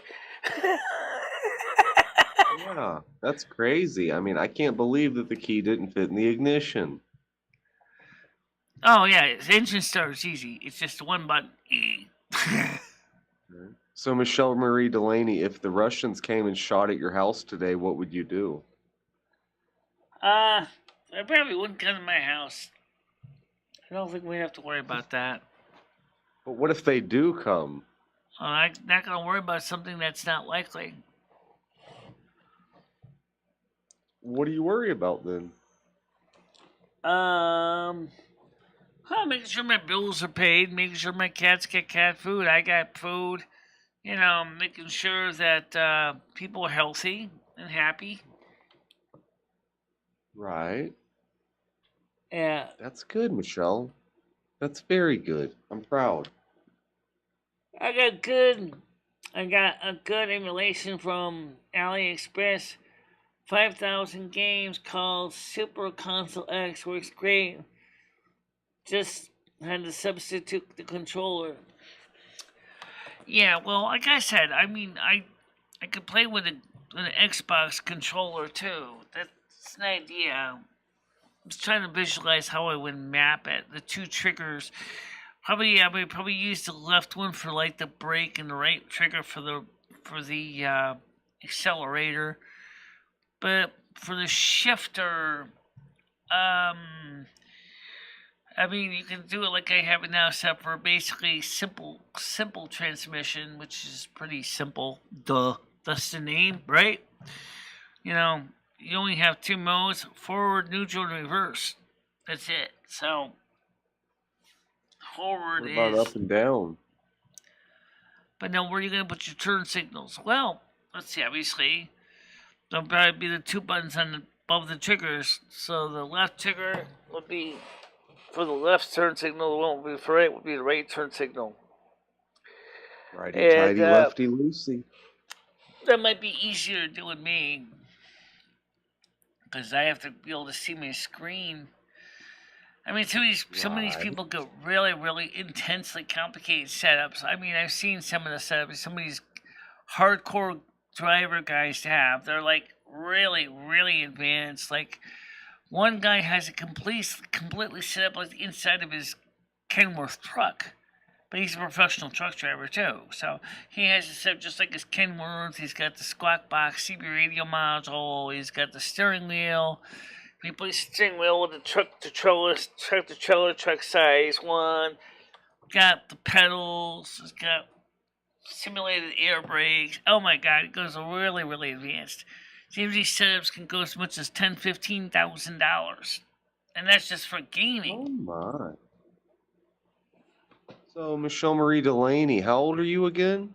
Yeah, that's crazy. I mean, I can't believe that the key didn't fit in the ignition. Oh, yeah, engine start is easy. It's just one button. So, MicheleMarieDalene, if the Russians came and shot at your house today, what would you do? I probably wouldn't come to my house. I don't think we have to worry about that. But what if they do come? I'm not going to worry about something that's not likely. What do you worry about then? Making sure my bills are paid, making sure my cats get cat food, I got food, making sure that people are healthy and happy. Right. Yeah. That's good, Michelle. That's very good. I'm proud. I got a good emulation from AliExpress. 5,000 games called Super Console X. Works great. Just had to substitute the controller. Yeah, well, like I said, I mean, I could play with an Xbox controller too. That's an idea. I was trying to visualize how I would map it. The two triggers. I would probably use the left one for like the brake and the right trigger for the accelerator. But for the shifter, I mean, you can do it like I have it now, except for basically simple transmission, which is pretty simple. Duh, that's the name, right? You only have two modes: forward, neutral, and reverse. That's it. So forward what about up and down? But now, where are you going to put your turn signals? Well, let's see. Obviously, there'll probably be the two buttons above the triggers. So the left trigger would be for the left turn signal. The one would be for right would be the right turn signal. Righty tighty, lefty loosey. That might be easier to do with me because I have to be able to see my screen. I mean, some of these people get really, really intensely complicated setups. I mean, I've seen some of the setups some of these hardcore driver guys have. They're like really, really advanced. Like one guy has it completely set up like the inside of his Kenworth truck. But he's a professional truck driver too. So he has it set up just like his Kenworth. He's got the squawk box CB radio module. He's got the steering wheel. He plays the steering wheel with the truck size one. Got the pedals. He's got simulated air brakes. Oh my god, it goes really, really advanced. CMG setups can go as much as $10,000-$15,000. And that's just for gaming. Oh my. So, MicheleMarieDalene, how old are you again?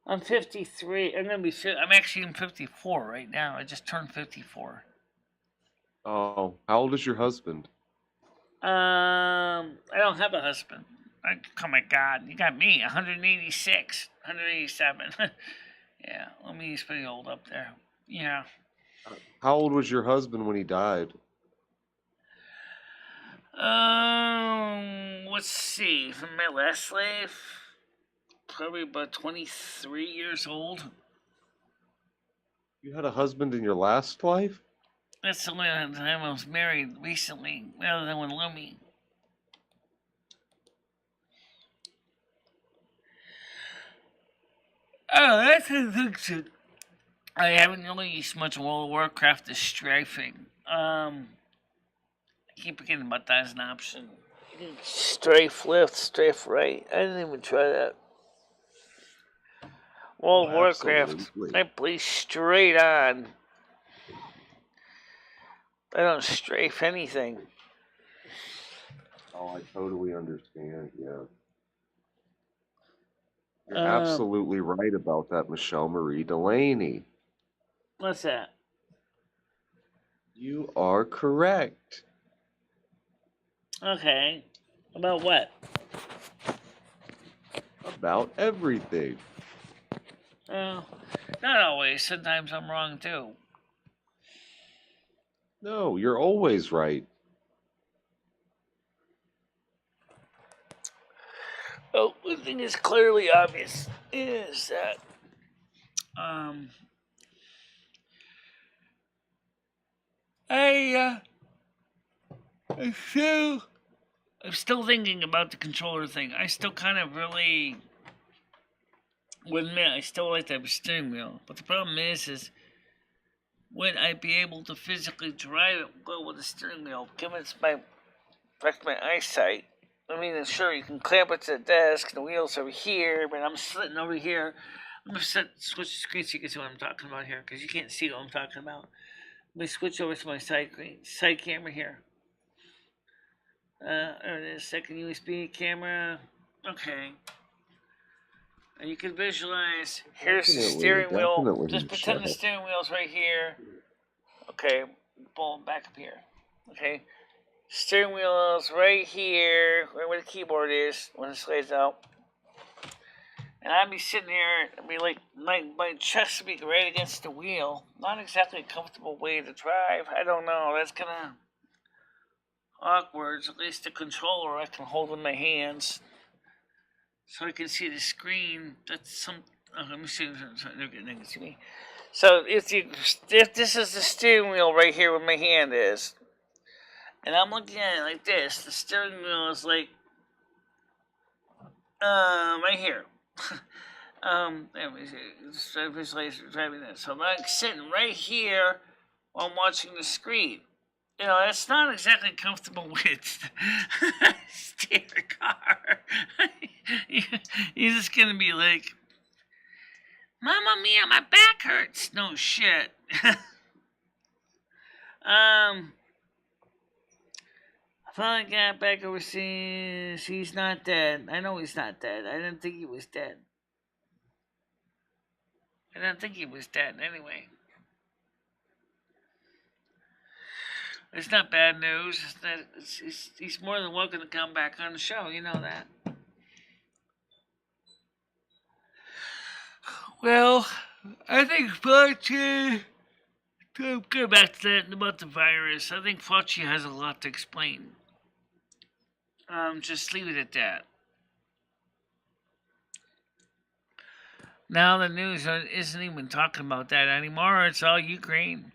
I'm 53. I'm actually 54 right now. I just turned 54. Oh, how old is your husband? I don't have a husband. Oh my god, you got me, 186, 187. Yeah, well, he's pretty old up there. Yeah. How old was your husband when he died? Let's see. From my last life, probably about 23 years old. You had a husband in your last life? That's the only time I was married recently, other than with Lumi. Oh, that's the thing too. I haven't really used much World of Warcraft as strafing. I keep forgetting about that as an option. Strafe left, strafe right. I didn't even try that. World of Warcraft, I play straight on. I don't strafe anything. Oh, I totally understand, yeah. You're absolutely right about that, MicheleMarieDalene. What's that? You are correct. Okay. About what? About everything. Well, not always. Sometimes I'm wrong too. No, you're always right. Oh, one thing is clearly obvious is that I'm still thinking about the controller thing. I still kind of really would admit I still like to have a steering wheel, but the problem is would I be able to physically drive it well with a steering wheel, given it's affect my eyesight? I mean, sure, you can clamp it to the desk, and the wheel's over here, but I'm sitting over here. I'm going to switch the screen so you can see what I'm talking about here, because you can't see what I'm talking about. Let me switch over to my side camera here. There it is, second USB camera. Okay. And you can visualize, here's the steering wheel. Just pretend the steering wheel's right here. Okay, boom, back up here. Okay. Steering wheel is right here, right where the keyboard is when it lays out. And I'd be sitting here, I'd be like, my chest would be right against the wheel. Not exactly a comfortable way to drive. I don't know. That's kind of awkward. At least the controller I can hold in my hands, so I can see the screen. That's some. Let me see. They can see me. So if this is the steering wheel right here where my hand is, and I'm looking at it like this, the steering wheel is like right here. Visualize driving this. So I'm sitting right here while I'm watching the screen. You know, it's not exactly comfortable with steer a car. You're just gonna be like, Mamma mia, my back hurts. No shit. I finally got back overseas. He's not dead. I know he's not dead. I didn't think he was dead. Anyway. It's not bad news. He's more than welcome to come back on the show. You know that. Well, I think Fauci, to go back to that about the virus, I think Fauci has a lot to explain. Just leave it at that. Now the news isn't even talking about that anymore. It's all Ukraine.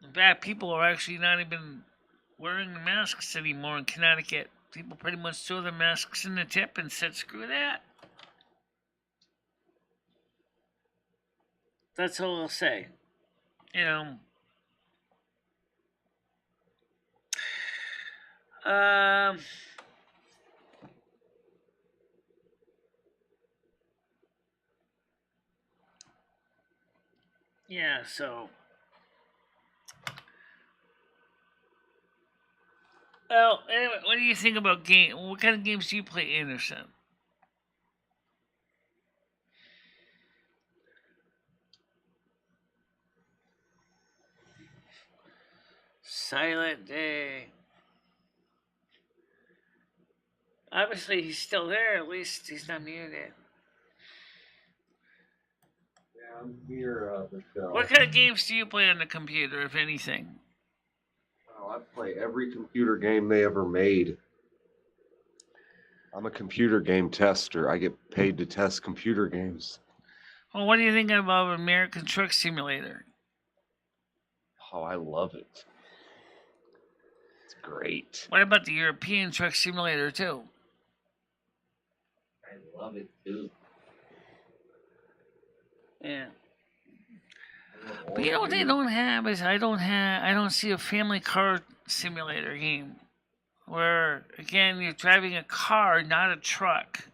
In fact, people are actually not even wearing the masks anymore in Connecticut. People pretty much threw their masks in the tip and said, screw that. That's all I'll say. You know. Yeah, so. Well, anyway, what do you think about game? What kind of games do you play, Anderson? Silent Day. Obviously, he's still there. At least he's not muted. Yeah, I'm here, Michelle. What kind of games do you play on the computer, if anything? Oh, I play every computer game they ever made. I'm a computer game tester. I get paid to test computer games. Well, what do you think about American Truck Simulator? Oh, I love it. It's great. What about the European Truck Simulator, too? I love it, too. Yeah. But you know what they don't have is I don't see a family car simulator game where, again, you're driving a car, not a truck.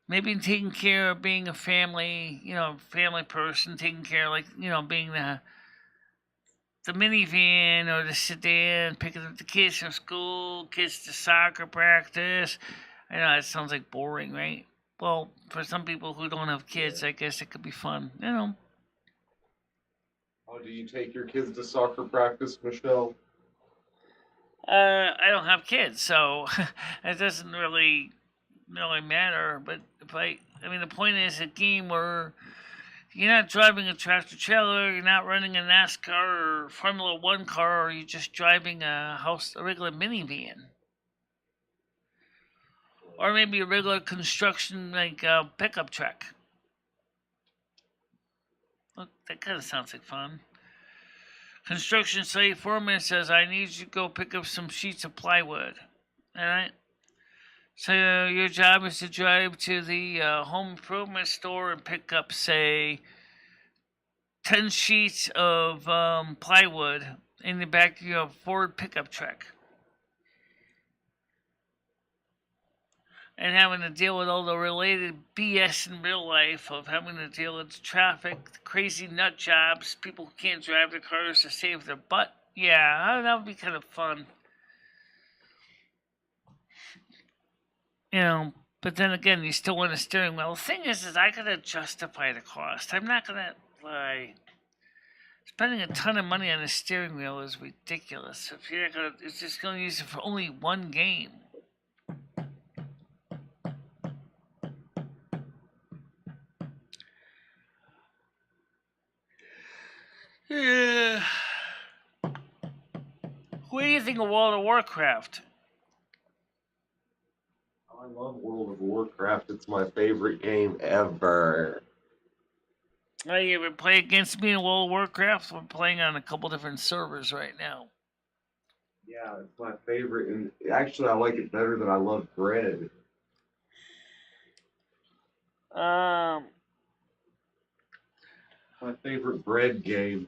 Maybe taking care of being a family, family person, taking care of, like, being the minivan or the sedan, picking up the kids from school, kids to soccer practice. I know that sounds like boring, right? Well, for some people who don't have kids, I guess it could be fun, Oh, do you take your kids to soccer practice, Michelle? I don't have kids, so it doesn't really matter. But the point is a game where you're not driving a tractor trailer, you're not running a NASCAR or Formula One car, or you're just driving a regular minivan. Or maybe a regular construction, like pickup truck. Look, that kind of sounds like fun. Construction site foreman says, I need you to go pick up some sheets of plywood. Alright? So your job is to drive to the home improvement store and pick up, say, 10 sheets of plywood in the back of your Ford pickup truck. And having to deal with all the related BS in real life of having to deal with traffic, crazy nut jobs, people who can't drive their cars to save their butt. Yeah, that would be kind of fun. But then again, you still want a steering wheel. The thing is I gotta justify the cost. I'm not gonna lie. Spending a ton of money on a steering wheel is ridiculous. If you're not gonna, it's just gonna use it for only one game. Yeah. What do you think of World of Warcraft? I love World of Warcraft. It's my favorite game ever. Oh, you ever play against me in World of Warcraft? We're playing on a couple different servers right now. Yeah, it's my favorite. And actually, I like it better than I love Bread. My favorite Bread game.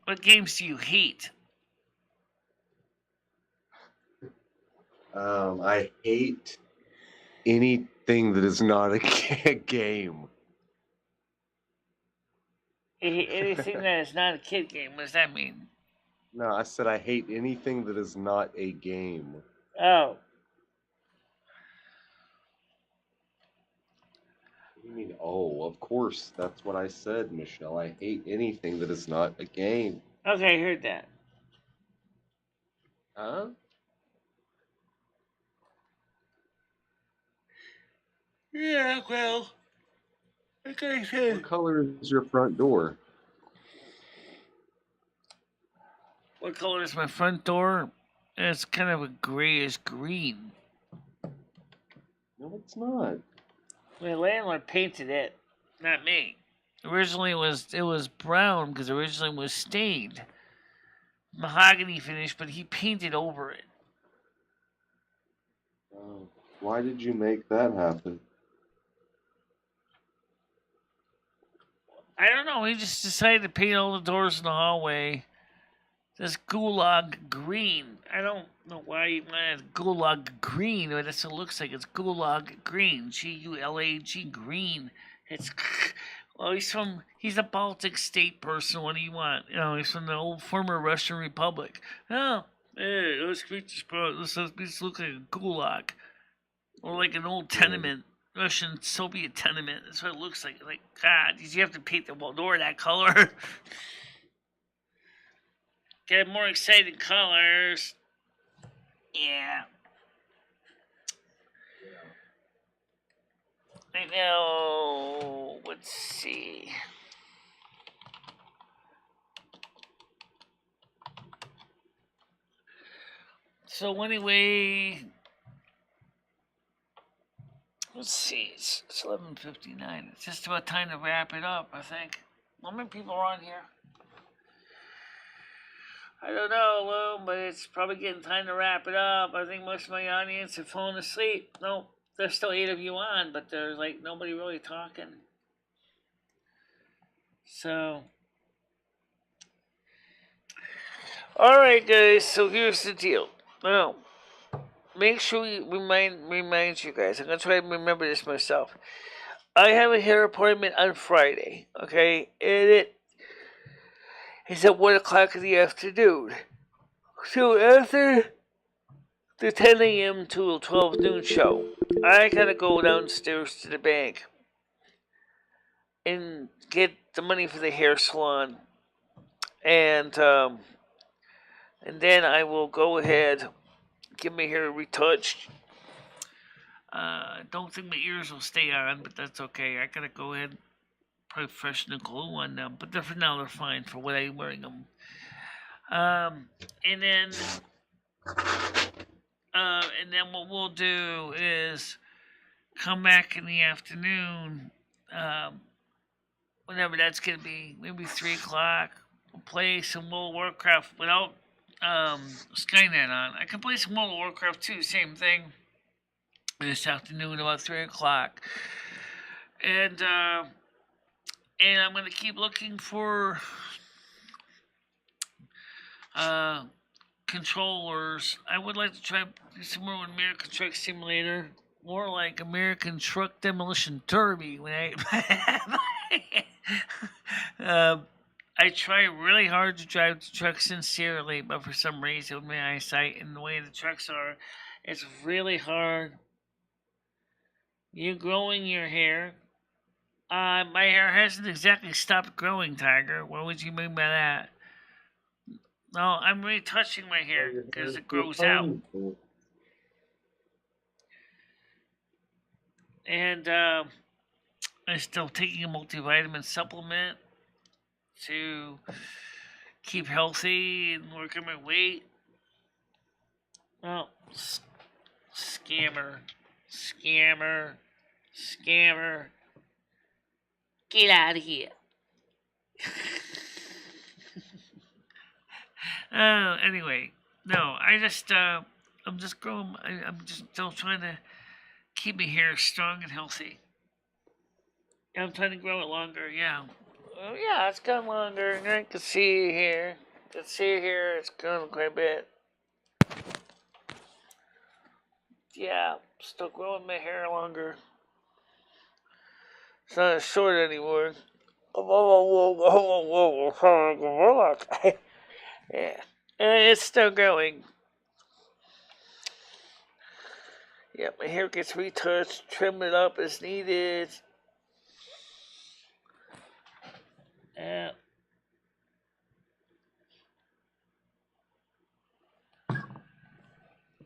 What games do you hate? I hate anything that is not a game. Anything that is not a kid game, what does that mean? No, I said I hate anything that is not a game. Oh. What do you mean, oh, of course, that's what I said, Michelle. I hate anything that is not a game. Okay, I heard that. Huh? Yeah, well, like I said. What color is your front door? What color is my front door? It's kind of a grayish green. No, it's not. My landlord painted it, not me. Originally it was brown because originally it was stained. Mahogany finish, but he painted over it. Oh, why did you make that happen? I don't know. He just decided to paint all the doors in the hallway this gulag green. I don't know why he wanted gulag green, but that's what it looks like. It's gulag green. Gulag green. It's Well, he's a Baltic state person. What do you want? He's from the old former Russian Republic. Oh, hey, let's create this, bro. This looks like a gulag. Or like an old tenement. Russian Soviet tenement. That's what it looks like. Like, God, did you have to paint the door that color? Get more exciting colors. Yeah. I know. Let's see. So anyway, let's see. It's 11:59. It's just about time to wrap it up, I think. How many people are on here? I don't know, Lou, but it's probably getting time to wrap it up. I think most of my audience have fallen asleep. No, there's still 8 of you on, but there's like nobody really talking. So, alright guys, so here's the deal. Now, make sure we remind you guys. I'm going to try to remember this myself. I have a hair appointment on Friday, okay? And it is at 1 o'clock in the afternoon. So after the 10 a.m. to 12 noon show, I gotta go downstairs to the bank and get the money for the hair salon. And then I will go ahead, get my hair retouched. Don't think my ears will stay on, but that's okay. I gotta go ahead and put freshen the glue on them. But for now, they're fine for when I'm wearing them. And then what we'll do is come back in the afternoon, whenever that's gonna be, maybe 3 o'clock. We'll play some World of Warcraft without Skynet on. I can play some World of Warcraft too, same thing. This afternoon about 3 o'clock. And I'm gonna keep looking for controllers. I would like to try do some more with American Truck Simulator, more like American Truck Demolition Derby. When I try really hard to drive the truck sincerely, but for some reason with my eyesight and the way the trucks are, it's really hard. You're growing your hair. My hair hasn't exactly stopped growing, Tiger. What would you mean by that? No, I'm retouching my hair because it grows out. And I'm still taking a multivitamin supplement to keep healthy and work on my weight. Well, scammer. Get out of here. Anyway, no, I'm just growing, I'm just still trying to keep my hair strong and healthy. I'm trying to grow it longer, yeah. Oh, yeah, it's gotten longer. I can see here. It's grown quite a bit. Yeah, still growing my hair longer. It's not as short anymore. Yeah, and it's still growing. Yeah, my hair gets retouched, trim it up as needed. Yeah.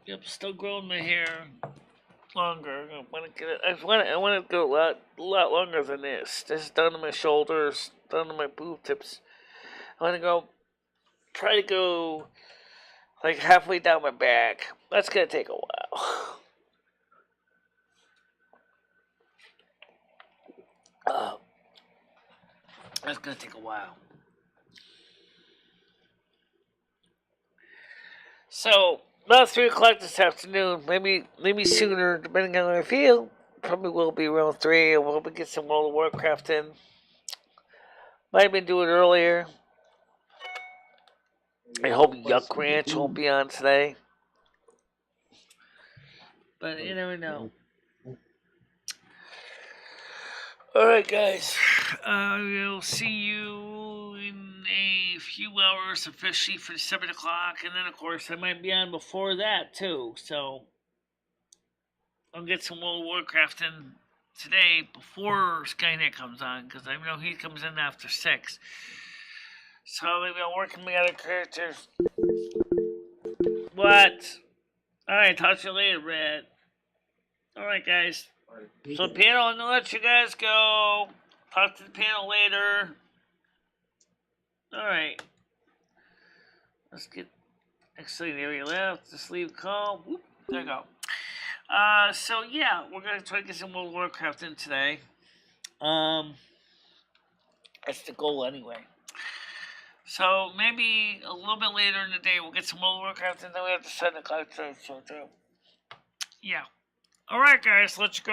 Yep, still growing my hair longer. I want to go a lot longer than this. This is down to my shoulders, down to my boob tips. I want to try to go like halfway down my back. That's gonna take a while. That's gonna take a while. So about 3 o'clock this afternoon, maybe sooner, depending on how I feel. Probably will be around 3. We'll probably get some World of Warcraft in. Might have been doing it earlier. I hope Yuck Ranch won't be on today. But you never know. Alright, guys. We'll see you in a few hours officially for 7 o'clock, and then of course I might be on before that too. So I'll get some World of Warcraft in today before Skynet comes on, because I know he comes in after 6. So maybe I'll work on my other characters. What? Alright, talk to you later, Brad. Alright, guys. So the panel, I'm gonna let you guys go. Talk to the panel later. Alright. Let's get actually area left. Just leave call. Whoop, there you go. So yeah, we're gonna try to get some World of Warcraft in today. That's the goal anyway. So maybe a little bit later in the day we'll get some World of Warcraft, and then we have to 7 o'clock show through. Yeah. Alright guys, let's go.